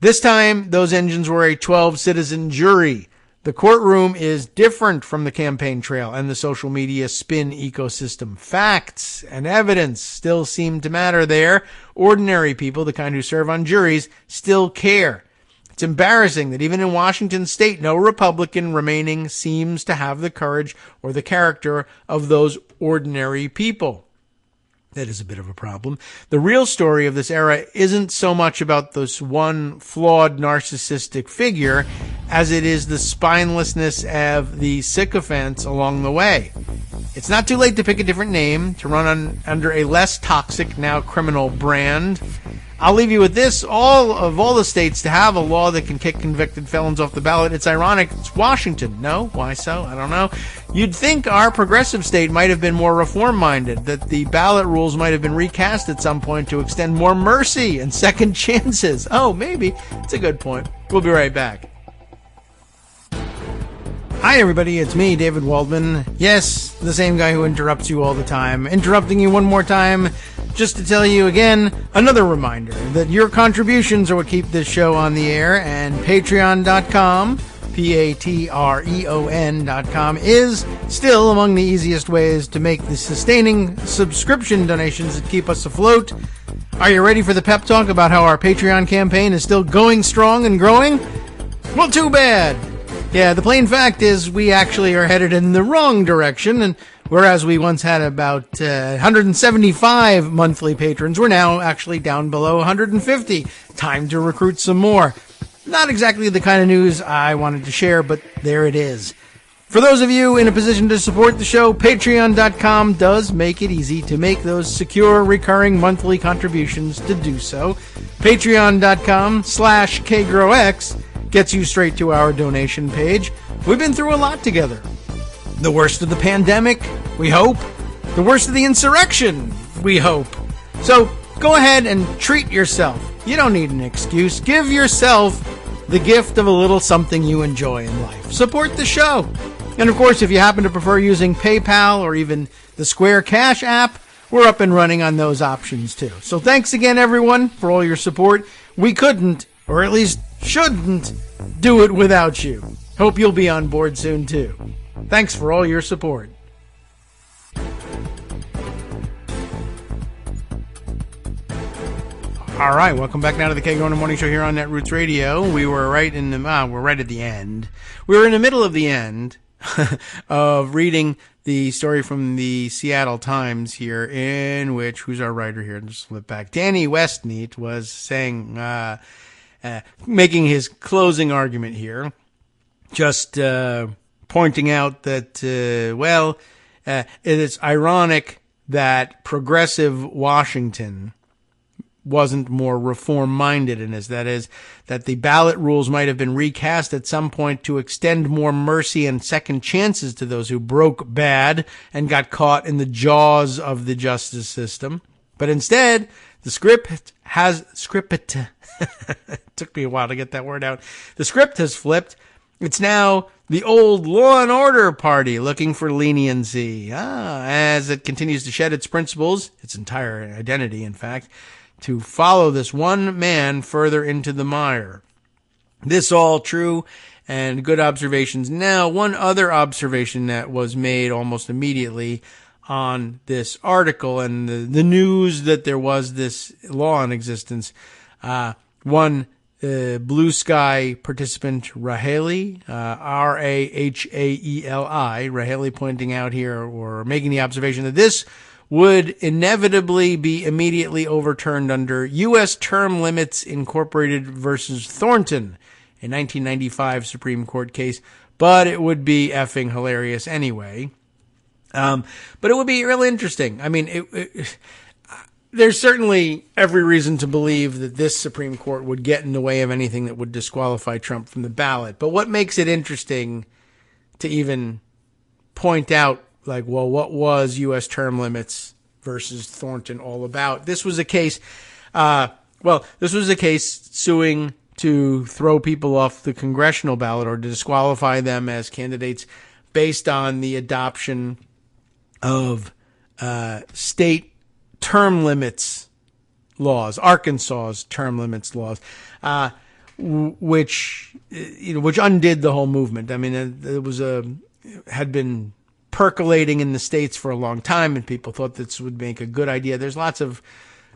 This time, those engines were a 12-citizen jury. The courtroom is different from the campaign trail and the social media spin ecosystem. Facts and evidence still seem to matter there. Ordinary people, the kind who serve on juries, still care. It's embarrassing that even in Washington state, no Republican remaining seems to have the courage or the character of those ordinary people. That is a bit of a problem. The real story of this era isn't so much about this one flawed narcissistic figure as it is the spinelessness of the sycophants along the way. It's not too late to pick a different name, to run under a less toxic, now criminal brand. I'll leave you with this. All the states to have a law that can kick convicted felons off the ballot. It's ironic. It's Washington. No? Why so? I don't know. You'd think our progressive state might have been more reform-minded, that the ballot rules might have been recast at some point to extend more mercy and second chances. Oh, maybe. It's a good point. We'll be right back. Hi, everybody. It's me, David Waldman. Yes, the same guy who interrupts you all the time. Interrupting you one more time just to tell you again, another reminder that your contributions are what keep this show on the air, and patreon.com, patreon.com, is still among the easiest ways to make the sustaining subscription donations that keep us afloat. Are you ready for the pep talk about how our Patreon campaign is still going strong and growing? Well, too bad. Yeah, the plain fact is we actually are headed in the wrong direction, and whereas we once had about 175 monthly patrons, we're now actually down below 150. Time to recruit some more. Not exactly the kind of news I wanted to share, but there it is. For those of you in a position to support the show, patreon.com does make it easy to make those secure, recurring monthly contributions to do so. Patreon.com/KagroX gets you straight to our donation page. We've been through a lot together. The worst of the pandemic, we hope. The worst of the insurrection, we hope. So go ahead and treat yourself. You don't need an excuse. Give yourself the gift of a little something you enjoy in life. Support the show. And of course, if you happen to prefer using PayPal or even the Square Cash app, we're up and running on those options too. So thanks again, everyone, for all your support. We couldn't, or at least shouldn't, do it without you. Hope you'll be on board soon too. Thanks for all your support. All right, welcome back now to the Kagro in the Morning Show here on Netroots Radio. We were right at the end. We were in the middle of the end of reading the story from the Seattle Times here, in which, who's our writer here? Just flip back. Danny Westneat was saying, making his closing argument here, just pointing out that, it is ironic that progressive Washington wasn't more reform-minded in this. That is, that the ballot rules might have been recast at some point to extend more mercy and second chances to those who broke bad and got caught in the jaws of the justice system. But instead, the script took me a while to get that word out. The script has flipped. It's now the old Law and Order party looking for leniency. As it continues to shed its principles, its entire identity, in fact, to follow this one man further into the mire. This all true and good observations. Now, one other observation that was made almost immediately on this article and the news that there was this law in existence. One Blue Sky participant, Raheli, Rahaeli, Raheli, pointing out here or making the observation that this would inevitably be immediately overturned under U.S. Term Limits Incorporated versus Thornton, a 1995 Supreme Court case, but it would be effing hilarious anyway. But it would be really interesting. I mean, there's certainly every reason to believe that this Supreme Court would get in the way of anything that would disqualify Trump from the ballot. But what makes it interesting to even point out, like, well, what was U.S. term limits versus Thornton all about? This was a case, suing to throw people off the congressional ballot or to disqualify them as candidates based on the adoption of state term limits laws, Arkansas's term limits laws, which undid the whole movement. I mean, had been percolating in the states for a long time, and people thought this would make a good idea. There's lots of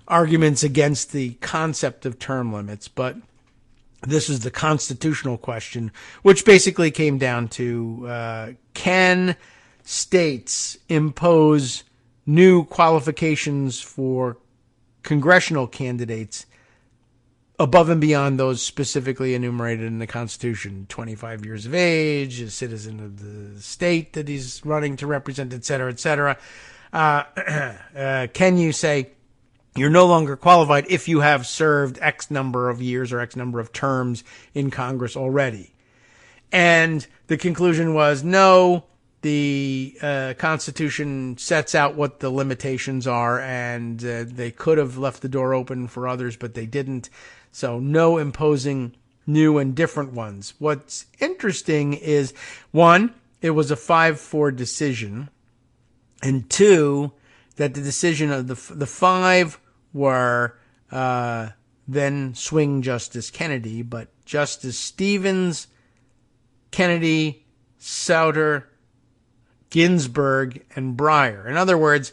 arguments against the concept of term limits, but this is the constitutional question, which basically came down to, can states impose new qualifications for congressional candidates above and beyond those specifically enumerated in the Constitution. 25 years of age, a citizen of the state that he's running to represent, et cetera, et cetera. Can you say you're no longer qualified if you have served X number of years or X number of terms in Congress already? And the conclusion was no. The Constitution sets out what the limitations are, and they could have left the door open for others, but they didn't. So no imposing new and different ones. What's interesting is, one, it was a 5-4 decision, and two, that the decision of the five were then swing Justice Kennedy, but Justice Stevens, Kennedy, Souter, Ginsburg, and Breyer. In other words,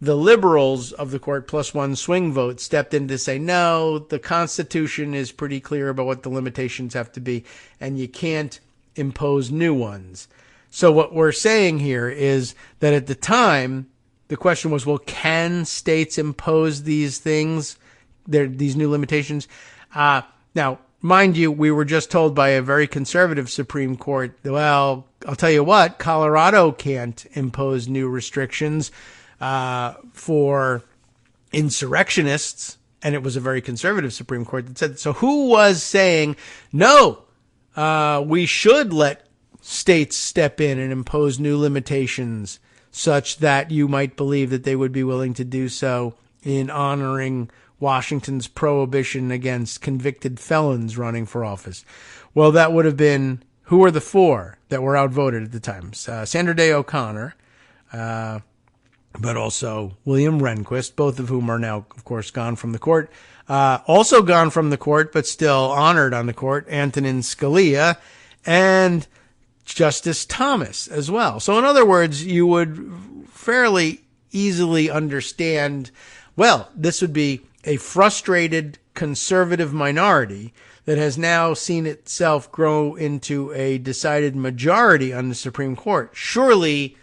the liberals of the court plus one swing vote stepped in to say, no, the Constitution is pretty clear about what the limitations have to be, and you can't impose new ones. So what we're saying here is that at the time, the question was, well, can states impose these things, these new limitations? Now, mind you, we were just told by a very conservative Supreme Court, well, I'll tell you what, Colorado can't impose new restrictions for insurrectionists, and it was a very conservative Supreme Court that said, so who was saying, no, we should let states step in and impose new limitations such that you might believe that they would be willing to do so in honoring Washington's prohibition against convicted felons running for office? Well, that would have been, who were the four that were outvoted at the time? Sandra Day O'Connor, but also William Rehnquist, both of whom are now, of course, gone from the court. Also gone from the court, but still honored on the court, Antonin Scalia and Justice Thomas as well. So in other words, you would fairly easily understand, well, this would be a frustrated conservative minority that has now seen itself grow into a decided majority on the Supreme Court. Surely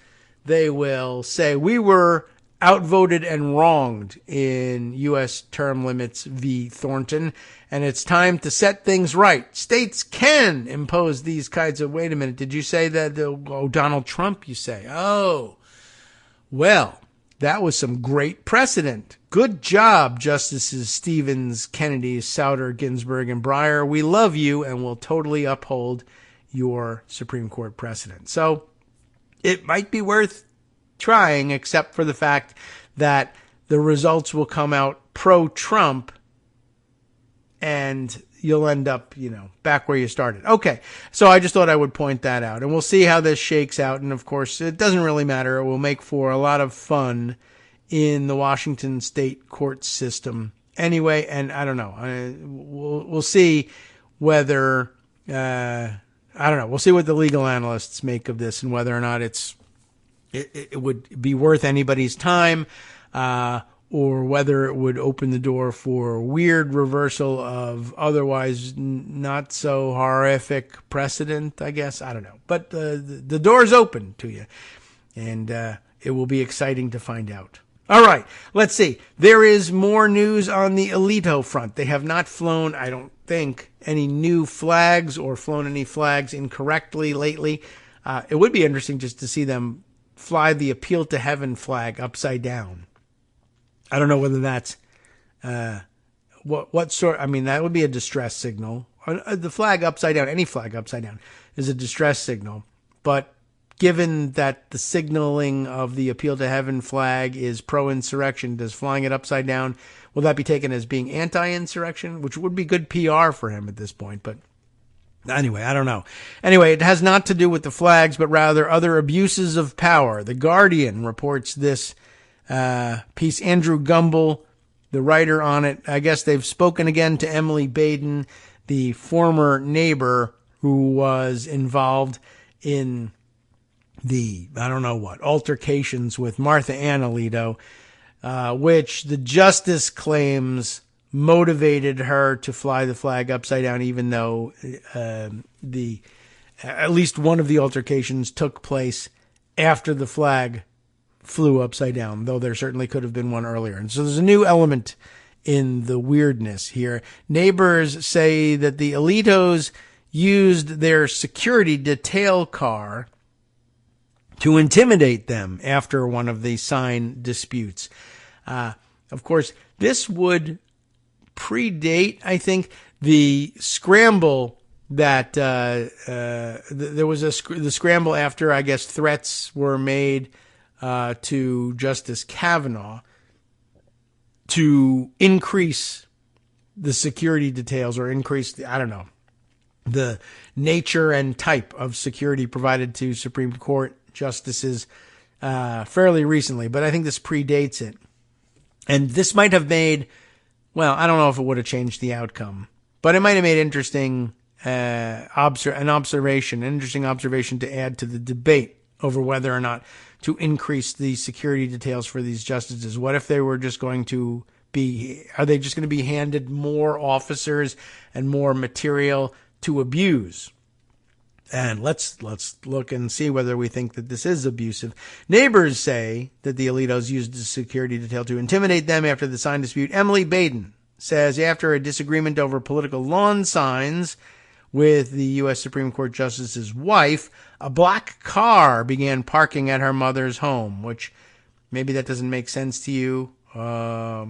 they will say, we were outvoted and wronged in U.S. term limits v. Thornton, and it's time to set things right. States can impose these kinds of, wait a minute, did you say that, Donald Trump, you say? Oh, well, that was some great precedent. Good job, Justices Stevens, Kennedy, Souter, Ginsburg, and Breyer. We love you and will totally uphold your Supreme Court precedent. So it might be worth trying, except for the fact that the results will come out pro-Trump and you'll end up, back where you started. Okay, so I just thought I would point that out, and we'll see how this shakes out. And of course, it doesn't really matter. It will make for a lot of fun in the Washington state court system anyway. And I don't know. We'll see whether, we'll see what the legal analysts make of this and whether or not it would be worth anybody's time, or whether it would open the door for weird reversal of otherwise not so horrific precedent, I guess. I don't know. But the door's open to you, and it will be exciting to find out. All right, let's see. There is more news on the Alito front. They have not flown, I don't think, any new flags or flown any flags incorrectly lately. It would be interesting just to see them fly the Appeal to Heaven flag upside down. I don't know whether that's what sort. I mean, that would be a distress signal. The flag upside down, any flag upside down, is a distress signal. But given that the signaling of the Appeal to Heaven flag is pro-insurrection, does flying it upside down, will that be taken as being anti-insurrection, which would be good PR for him at this point? But anyway, I don't know. Anyway, it has not to do with the flags, but rather other abuses of power. The Guardian reports this piece. Andrew Gumbel, the writer on it, I guess they've spoken again to Emily Baden, the former neighbor who was involved in the, altercations with Martha Ann Alito, which the justice claims motivated her to fly the flag upside down, even though at least one of the altercations took place after the flag flew upside down, though there certainly could have been one earlier. And so there's a new element in the weirdness here. Neighbors say that the Alitos used their security detail car to intimidate them after one of the sign disputes. Of course, this would predate, I think, the scramble that there was the scramble after, I guess, threats were made to Justice Kavanaugh to increase the security details or increase the nature and type of security provided to Supreme Court justices fairly recently. But I think this predates it. And this might have made, well, I don't know if it would have changed the outcome, but it might have made interesting interesting observation to add to the debate over whether or not to increase the security details for these justices. What if they were just going to are they just going to be handed more officers and more material to abuse? And let's look and see whether we think that this is abusive. Neighbors say that the Alitos used the security detail to intimidate them after the sign dispute. Emily Baden says after a disagreement over political lawn signs with the U.S. Supreme Court Justice's wife, a black car began parking at her mother's home, which maybe that doesn't make sense to you. But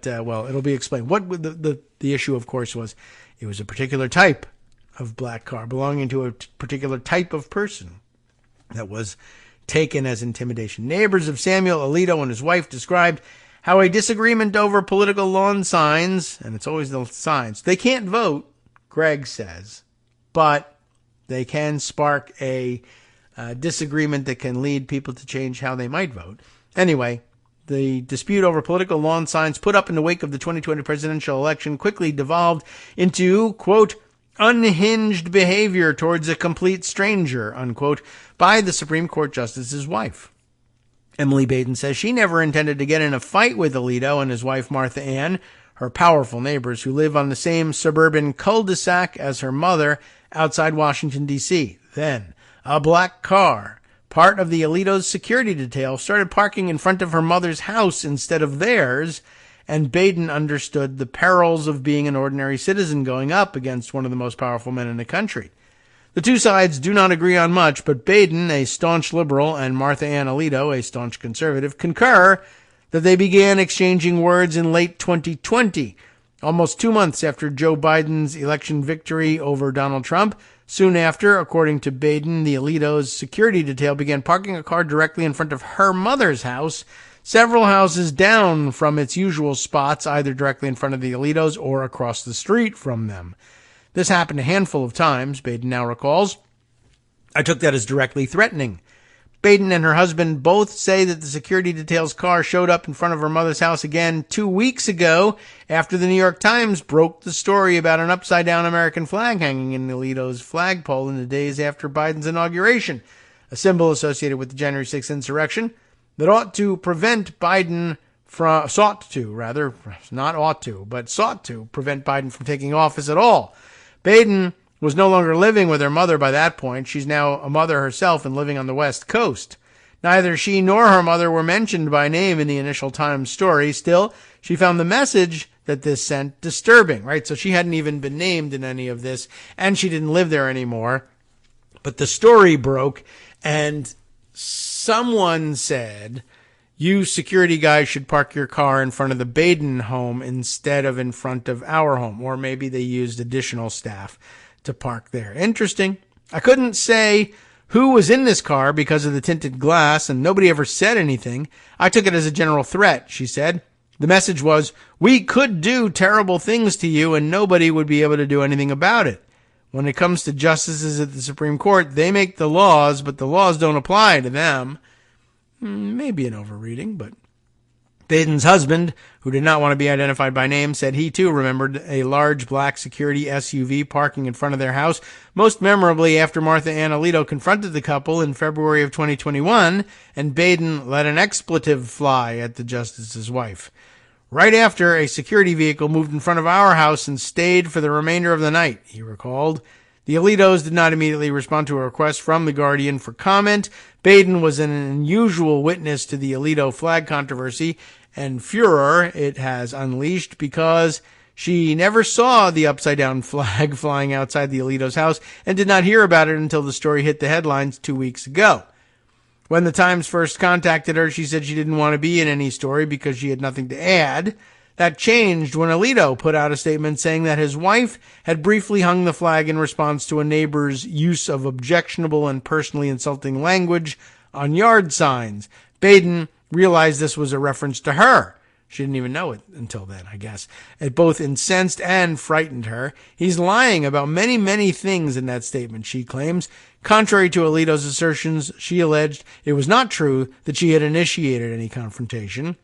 it'll be explained. What the issue, of course, was it was a particular type of black car belonging to a particular type of person that was taken as intimidation. Neighbors of Samuel Alito and his wife described how a disagreement over political lawn signs, and it's always the signs, they can't vote, Greg says, but they can spark a disagreement that can lead people to change how they might vote. Anyway, the dispute over political lawn signs put up in the wake of the 2020 presidential election quickly devolved into, quote, unhinged behavior towards a complete stranger, unquote, by the Supreme Court Justice's wife. Emily Baden says she never intended to get in a fight with Alito and his wife Martha Ann, her powerful neighbors who live on the same suburban cul-de-sac as her mother outside Washington, D.C. Then, a black car, part of the Alito's security detail, started parking in front of her mother's house instead of theirs, and Baden understood the perils of being an ordinary citizen going up against one of the most powerful men in the country. The two sides do not agree on much, but Baden, a staunch liberal, and Martha Ann Alito, a staunch conservative, concur that they began exchanging words in late 2020, almost 2 months after Joe Biden's election victory over Donald Trump. Soon after, according to Baden, the Alito's security detail began parking a car directly in front of her mother's house, several houses down from its usual spots, either directly in front of the Alitos or across the street from them. This happened a handful of times, Baden now recalls. I took that as directly threatening. Baden and her husband both say that the security detail's car showed up in front of her mother's house again 2 weeks ago after the New York Times broke the story about an upside-down American flag hanging in Alito's flagpole in the days after Biden's inauguration, a symbol associated with the January 6th insurrection that sought to prevent Biden from taking office at all. Baden was no longer living with her mother by that point. She's now a mother herself and living on the West Coast. Neither she nor her mother were mentioned by name in the initial Times story. Still, she found the message that this sent disturbing, right? So she hadn't even been named in any of this, and she didn't live there anymore. But the story broke, and someone said, you security guys should park your car in front of the Baden home instead of in front of our home. Or maybe they used additional staff to park there. Interesting. I couldn't say who was in this car because of the tinted glass, and nobody ever said anything. I took it as a general threat, she said. The message was, we could do terrible things to you and nobody would be able to do anything about it. When it comes to justices at the Supreme Court, they make the laws, but the laws don't apply to them. Maybe an overreading, but Baden's husband, who did not want to be identified by name, said he too remembered a large black security SUV parking in front of their house, most memorably after Martha Ann Alito confronted the couple in February of 2021, and Baden let an expletive fly at the justice's wife. Right after, a security vehicle moved in front of our house and stayed for the remainder of the night, he recalled. The Alitos did not immediately respond to a request from The Guardian for comment. Baden was an unusual witness to the Alito flag controversy and furor it has unleashed because she never saw the upside-down flag flying outside the Alito's house and did not hear about it until the story hit the headlines 2 weeks ago. When the Times first contacted her, she said she didn't want to be in any story because she had nothing to add. That changed when Alito put out a statement saying that his wife had briefly hung the flag in response to a neighbor's use of objectionable and personally insulting language on yard signs. Baden realized this was a reference to her. She didn't even know it until then, I guess. It both incensed and frightened her. He's lying about many, many things in that statement, she claims. Contrary to Alito's assertions, she alleged it was not true that she had initiated any confrontation.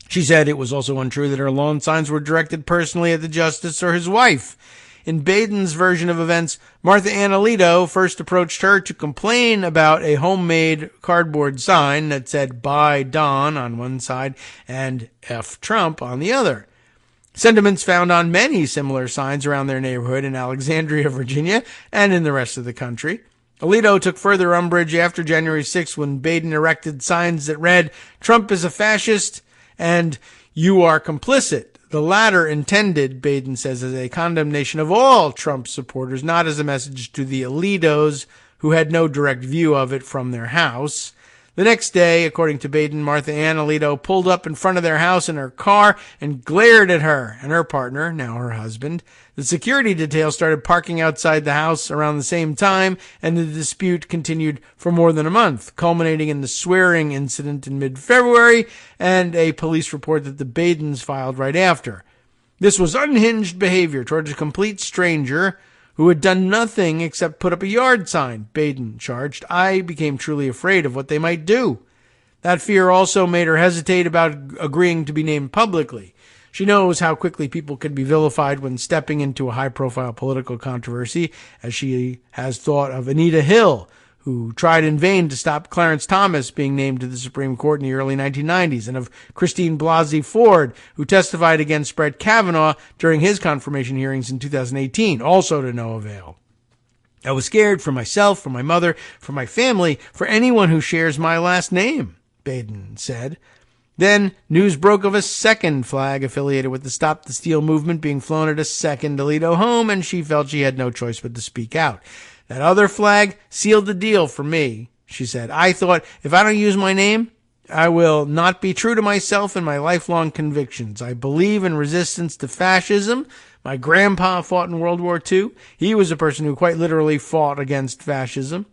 She said it was also untrue that her lawn signs were directed personally at the justice or his wife. In Baden's version of events, Martha Ann Alito first approached her to complain about a homemade cardboard sign that said "Bye Don" on one side and "F Trump" on the other. Sentiments found on many similar signs around their neighborhood in Alexandria, Virginia, and in the rest of the country. Alito took further umbrage after January 6th when Baden erected signs that read, "Trump is a fascist," and "You are complicit." The latter intended, Baden says, as a condemnation of all Trump supporters, not as a message to the Alitos, who had no direct view of it from their house. The next day, according to Baden, Martha Ann Alito pulled up in front of their house in her car and glared at her and her partner, now her husband. The security detail started parking outside the house around the same time, and the dispute continued for more than a month, culminating in the swearing incident in mid-February and a police report that the Badens filed right after. This was unhinged behavior towards a complete stranger who had done nothing except put up a yard sign, Baden charged. I became truly afraid of what they might do. That fear also made her hesitate about agreeing to be named publicly. She knows how quickly people can be vilified when stepping into a high-profile political controversy, as she has thought of Anita Hill, who tried in vain to stop Clarence Thomas being named to the Supreme Court in the early 1990s, and of Christine Blasey Ford, who testified against Brett Kavanaugh during his confirmation hearings in 2018, also to no avail. I was scared for myself, for my mother, for my family, for anyone who shares my last name, Baden said. Then news broke of a second flag affiliated with the Stop the Steal movement being flown at a second Alito home, and she felt she had no choice but to speak out. That other flag sealed the deal for me, she said. I thought, if I don't use my name, I will not be true to myself and my lifelong convictions. I believe in resistance to fascism. My grandpa fought in World War II. He was a person who quite literally fought against fascism.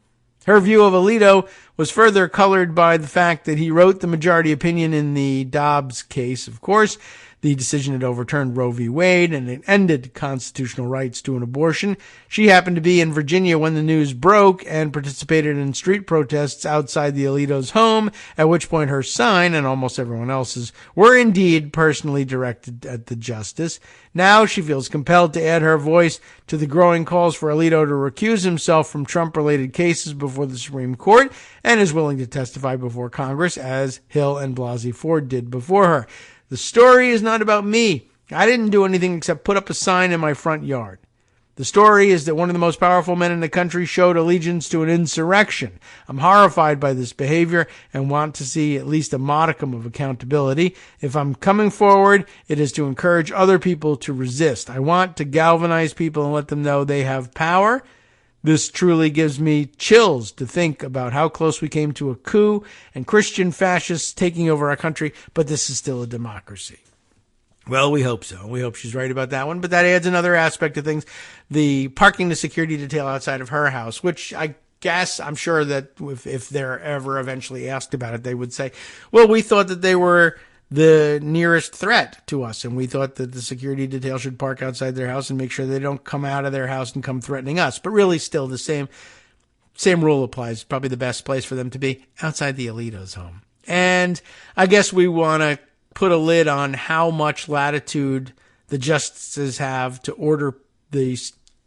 Her view of Alito was further colored by the fact that he wrote the majority opinion in the Dobbs case, of course. The decision had overturned Roe v. Wade, and it ended constitutional rights to an abortion. She happened to be in Virginia when the news broke and participated in street protests outside the Alito's home, at which point her sign, and almost everyone else's, were indeed personally directed at the justice. Now she feels compelled to add her voice to the growing calls for Alito to recuse himself from Trump-related cases before the Supreme Court, and is willing to testify before Congress, as Hill and Blasey Ford did before her. The story is not about me. I didn't do anything except put up a sign in my front yard. The story is that one of the most powerful men in the country showed allegiance to an insurrection. I'm horrified by this behavior and want to see at least a modicum of accountability. If I'm coming forward, it is to encourage other people to resist. I want to galvanize people and let them know they have power. This truly gives me chills to think about how close we came to a coup and Christian fascists taking over our country, but this is still a democracy. Well, we hope so. We hope she's right about that one, but that adds another aspect of things. The parking the security detail outside of her house, which I guess I'm sure that if they're ever eventually asked about it, they would say, well, we thought that they were the nearest threat to us, and we thought that the security detail should park outside their house and make sure they don't come out of their house and come threatening us. But really, still the same rule applies. Probably the best place for them to be outside the Alito's home. And I guess we want to put a lid on how much latitude the justices have to order the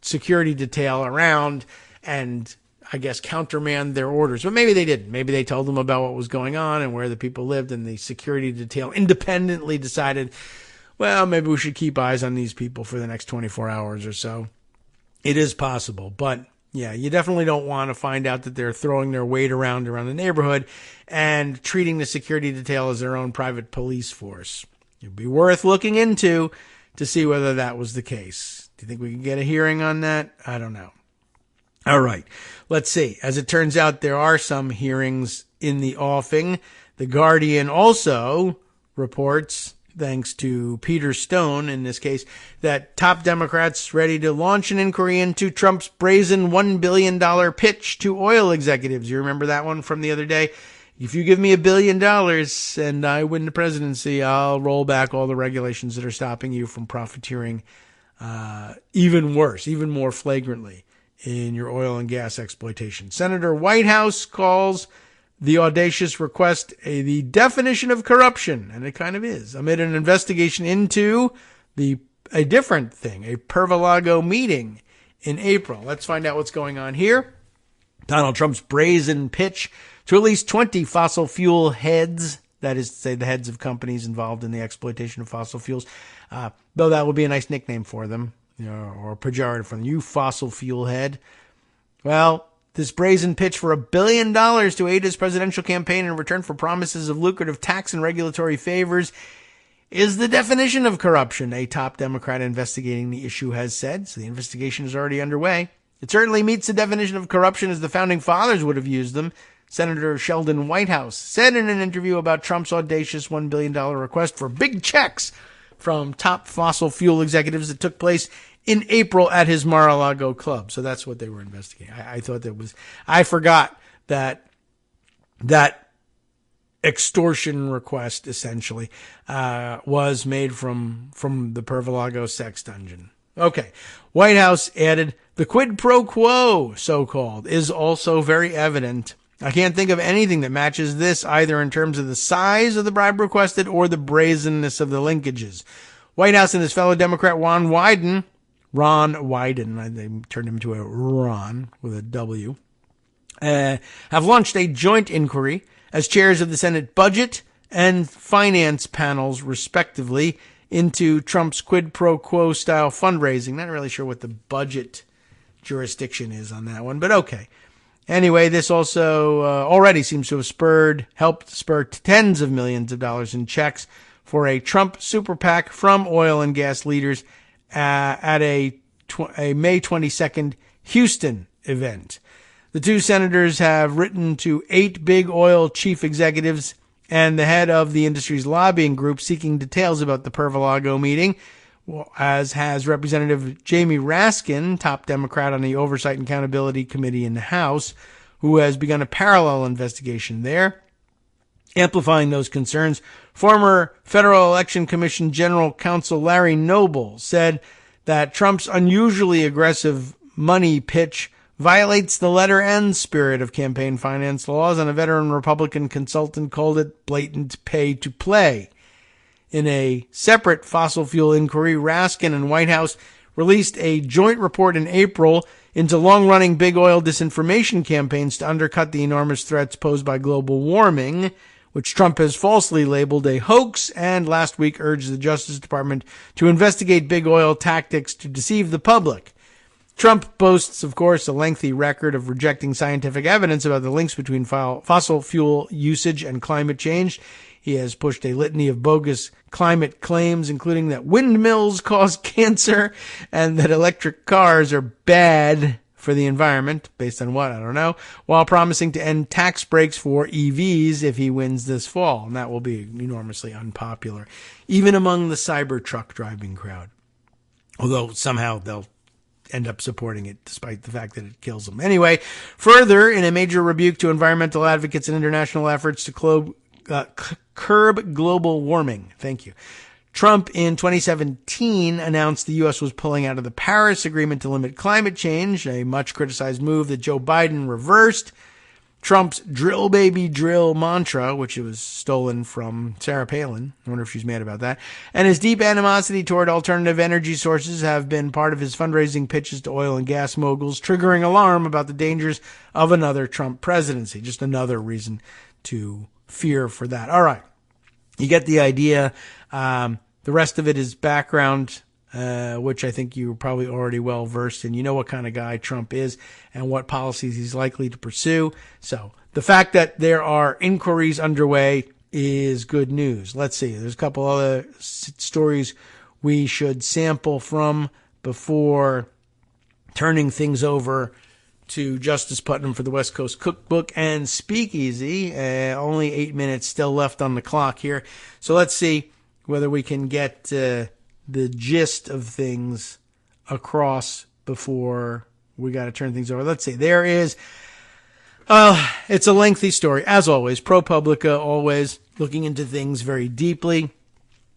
security detail around and I guess, countermand their orders. But maybe they didn't. Maybe they told them about what was going on and where the people lived, and the security detail independently decided, well, maybe we should keep eyes on these people for the next 24 hours or so. It is possible, but yeah, you definitely don't want to find out that they're throwing their weight around the neighborhood and treating the security detail as their own private police force. It'd be worth looking into to see whether that was the case. Do you think we can get a hearing on that? I don't know. All right, let's see. As it turns out, there are some hearings in the offing. The Guardian also reports, thanks to Peter Stone in this case, that top Democrats ready to launch an inquiry into Trump's brazen $1 billion pitch to oil executives. You remember that one from the other day? If you give me $1 billion and I win the presidency, I'll roll back all the regulations that are stopping you from profiteering even worse, even more flagrantly in your oil and gas exploitation. Senator Whitehouse calls the audacious request the definition of corruption, and it kind of is, amid an investigation into a different thing, a Pervalago meeting in April. Let's find out what's going on here. Donald Trump's brazen pitch to at least 20 fossil fuel heads, that is to say the heads of companies involved in the exploitation of fossil fuels, though that would be a nice nickname for them, or pejorative for them. You fossil fuel head. Well, this brazen pitch for $1 billion to aid his presidential campaign in return for promises of lucrative tax and regulatory favors is the definition of corruption, a top Democrat investigating the issue has said. So the investigation is already underway. It certainly meets the definition of corruption as the founding fathers would have used them. Senator Sheldon Whitehouse said in an interview about Trump's audacious $1 billion request for big checks from top fossil fuel executives that took place in April at his Mar-a-Lago club. So that's what they were investigating. I thought I forgot that extortion request essentially was made from the Pervalago sex dungeon. Okay. White House added, the quid pro quo, so-called, is also very evident. I can't think of anything that matches this either in terms of the size of the bribe requested or the brazenness of the linkages. White House and his fellow Democrat Ron Wyden, they turned him to a Ron with a W, have launched a joint inquiry as chairs of the Senate Budget and Finance panels, respectively, into Trump's quid pro quo style fundraising. Not really sure what the budget jurisdiction is on that one, but okay. Anyway, this also already seems to have helped spur tens of millions of dollars in checks for a Trump super PAC from oil and gas leaders at a May 22nd Houston event. The two senators have written to 8 big oil chief executives and the head of the industry's lobbying group seeking details about the Pervalago meeting, as has Representative Jamie Raskin, top Democrat on the Oversight and Accountability Committee in the House, who has begun a parallel investigation there. Amplifying those concerns, former Federal Election Commission General Counsel Larry Noble said that Trump's unusually aggressive money pitch violates the letter and spirit of campaign finance laws, and a veteran Republican consultant called it blatant pay to play. In a separate fossil fuel inquiry, Raskin and White House released a joint report in April into long-running big oil disinformation campaigns to undercut the enormous threats posed by global warming, which Trump has falsely labeled a hoax, and last week urged the Justice Department to investigate big oil tactics to deceive the public. Trump boasts, of course, a lengthy record of rejecting scientific evidence about the links between fossil fuel usage and climate change. He has pushed a litany of bogus climate claims, including that windmills cause cancer and that electric cars are bad for the environment, based on what, I don't know, while promising to end tax breaks for EVs if he wins this fall. And that will be enormously unpopular, even among the Cybertruck driving crowd. Although somehow they'll end up supporting it despite the fact that it kills them. Anyway, further, in a major rebuke to environmental advocates and international efforts to curb global warming. Thank you. Trump in 2017 announced the U.S. was pulling out of the Paris Agreement to limit climate change, a much criticized move that Joe Biden reversed. Trump's drill baby drill mantra, which was stolen from Sarah Palin. I wonder if she's mad about that. And his deep animosity toward alternative energy sources have been part of his fundraising pitches to oil and gas moguls, triggering alarm about the dangers of another Trump presidency. Just another reason to fear for that. All right. You get the idea. The rest of it is background which I think you're probably already well versed in. You know what kind of guy Trump is and what policies he's likely to pursue. So the fact that there are inquiries underway is good news. Let's see. There's a couple other stories we should sample from before turning things over to Justice Putnam for the West Coast Cookbook and Speakeasy. Only 8 minutes still left on the clock here. So let's see whether we can get the gist of things across before we got to turn things over. Let's see. There is, it's a lengthy story. As always, ProPublica always looking into things very deeply.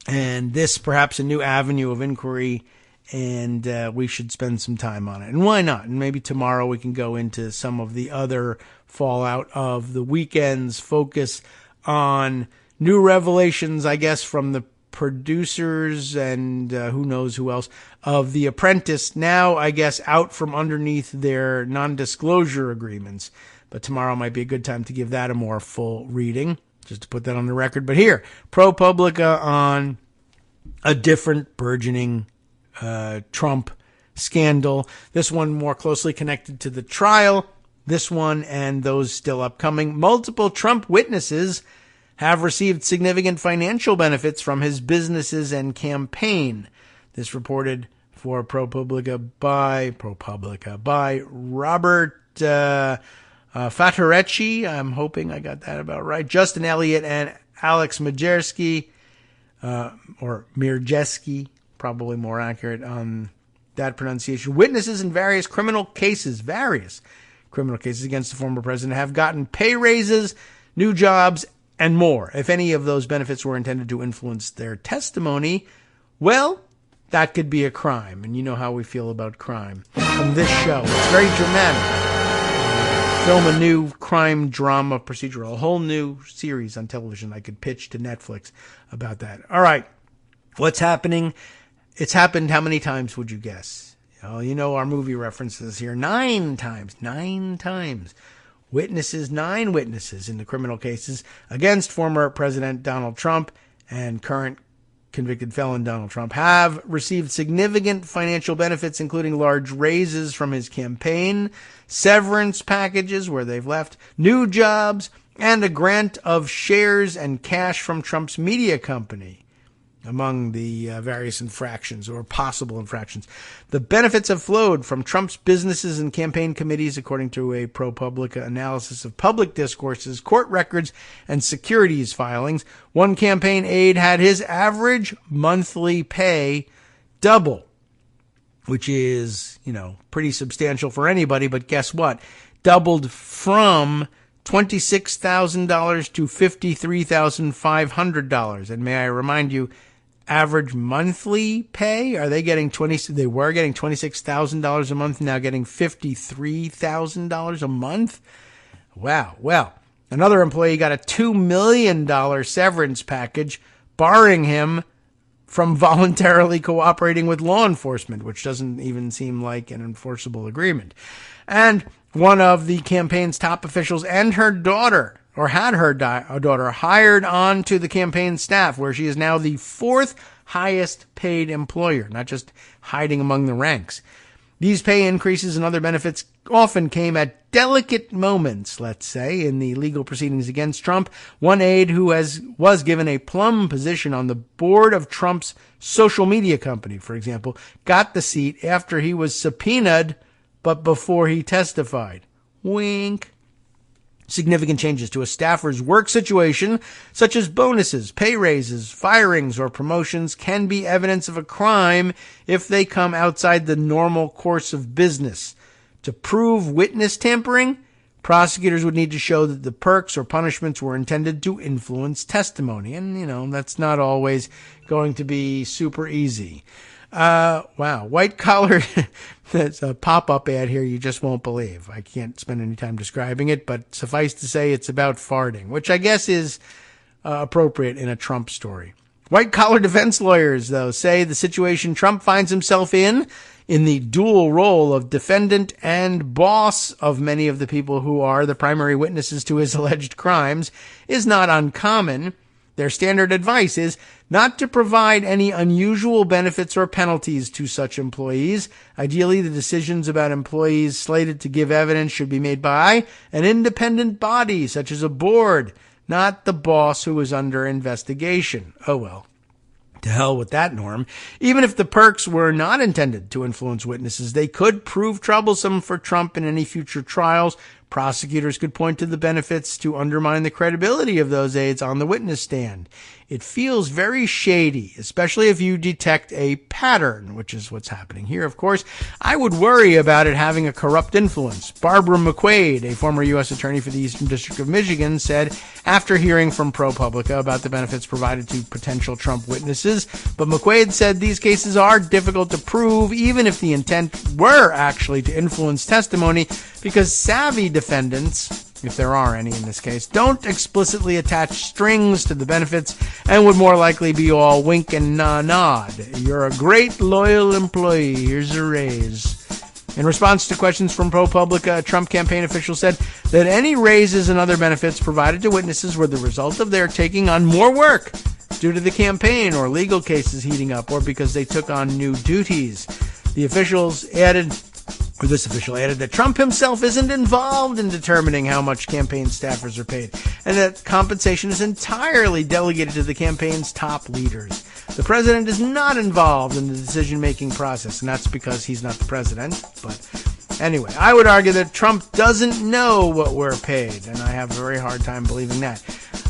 And this perhaps a new avenue of inquiry, and we should spend some time on it. And why not? And maybe tomorrow we can go into some of the other fallout of the weekend's focus on new revelations, I guess, from the producers and who knows who else of The Apprentice, now, I guess, out from underneath their non-disclosure agreements. But tomorrow might be a good time to give that a more full reading, just to put that on the record. But here, ProPublica on a different burgeoning Trump scandal. This one more closely connected to the trial. This one and those still upcoming. Multiple Trump witnesses have received significant financial benefits from his businesses and campaign. This reported for ProPublica by Robert Fatorecci. I'm hoping I got that about right. Justin Elliott and Alex Majerski, or Mirjeski, probably more accurate on that pronunciation. Witnesses in various criminal cases against the former president have gotten pay raises, new jobs, and more. If any of those benefits were intended to influence their testimony, well, that could be a crime. And you know how we feel about crime on this show. It's very dramatic. Film a new crime drama procedural, a whole new series on television I could pitch to Netflix about that. All right. What's happening? It's happened how many times would you guess? You know our movie references here. 9 times. 9 times. Nine witnesses in the criminal cases against former President Donald Trump and current convicted felon Donald Trump have received significant financial benefits, including large raises from his campaign, severance packages where they've left, new jobs, and a grant of shares and cash from Trump's media company. Among the various infractions or possible infractions. The benefits have flowed from Trump's businesses and campaign committees, according to a ProPublica analysis of public discourses, court records, and securities filings. One campaign aide had his average monthly pay double, which is, pretty substantial for anybody, but guess what? Doubled from $26,000 to $53,500. And may I remind you, average monthly pay, they were getting $26,000 a month, now getting $53,000 a month. Wow. Well, another employee got a $2 million severance package, barring him from voluntarily cooperating with law enforcement, which doesn't even seem like an enforceable agreement. And one of the campaign's top officials and her daughter, or had her daughter, hired on to the campaign staff, where she is now the 4th highest paid employer, not just hiding among the ranks. These pay increases and other benefits often came at delicate moments, let's say, in the legal proceedings against Trump. One aide who was given a plum position on the board of Trump's social media company, for example, got the seat after he was subpoenaed, but before he testified. Wink. Significant changes to a staffer's work situation, such as bonuses, pay raises, firings, or promotions, can be evidence of a crime if they come outside the normal course of business. To prove witness tampering, prosecutors would need to show that the perks or punishments were intended to influence testimony. And, that's not always going to be super easy. Wow. White collar, that's a pop-up ad here you just won't believe. I can't spend any time describing it, but suffice to say it's about farting, which I guess is appropriate in a Trump story. White collar defense lawyers, though, say the situation Trump finds himself in the dual role of defendant and boss of many of the people who are the primary witnesses to his alleged crimes, is not uncommon. Their standard advice is not to provide any unusual benefits or penalties to such employees. Ideally, the decisions about employees slated to give evidence should be made by an independent body, such as a board, not the boss who is under investigation. Oh well. To hell with that norm. Even if the perks were not intended to influence witnesses, they could prove troublesome for Trump in any future trials. Prosecutors could point to the benefits to undermine the credibility of those aides on the witness stand. It feels very shady, especially if you detect a pattern, which is what's happening here, of course. I would worry about it having a corrupt influence. Barbara McQuaid, a former U.S. attorney for the Eastern District of Michigan, said after hearing from ProPublica about the benefits provided to potential Trump witnesses. But McQuaid said these cases are difficult to prove, even if the intent were actually to influence testimony, because savvy defendants, if there are any in this case, don't explicitly attach strings to the benefits and would more likely be all wink and nod. You're a great loyal employee. Here's a raise. In response to questions from ProPublica, a Trump campaign official said that any raises and other benefits provided to witnesses were the result of their taking on more work due to the campaign or legal cases heating up or because they took on new duties. This official added that Trump himself isn't involved in determining how much campaign staffers are paid, and that compensation is entirely delegated to the campaign's top leaders. The president is not involved in the decision-making process, and that's because he's not the president. But anyway, I would argue that Trump doesn't know what we're paid, and I have a very hard time believing that.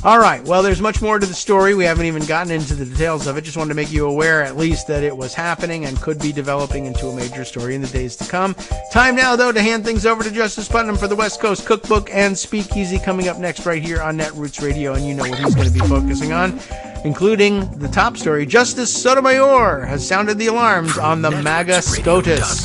All right, well, there's much more to the story. We haven't even gotten into the details of it. Just wanted to make you aware, at least, that it was happening and could be developing into a major story in the days to come. Time now, though, to hand things over to Justice Putnam for the West Coast Cookbook and Speakeasy coming up next right here on Netroots Radio, and you know what he's going to be focusing on, including the top story. Justice Sotomayor has sounded the alarms on the MAGA SCOTUS.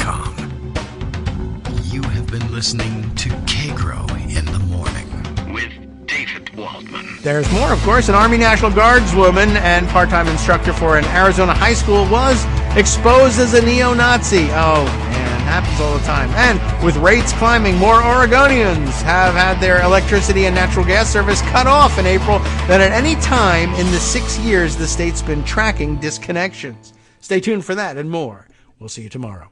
You have been listening to Kagro in the Morning with David Waldman. There's more, of course. An Army National Guardswoman and part-time instructor for an Arizona high school was exposed as a neo-Nazi. Oh, man, happens all the time. And with rates climbing, more Oregonians have had their electricity and natural gas service cut off in April than at any time in the 6 years the state's been tracking disconnections. Stay tuned for that and more. We'll see you tomorrow.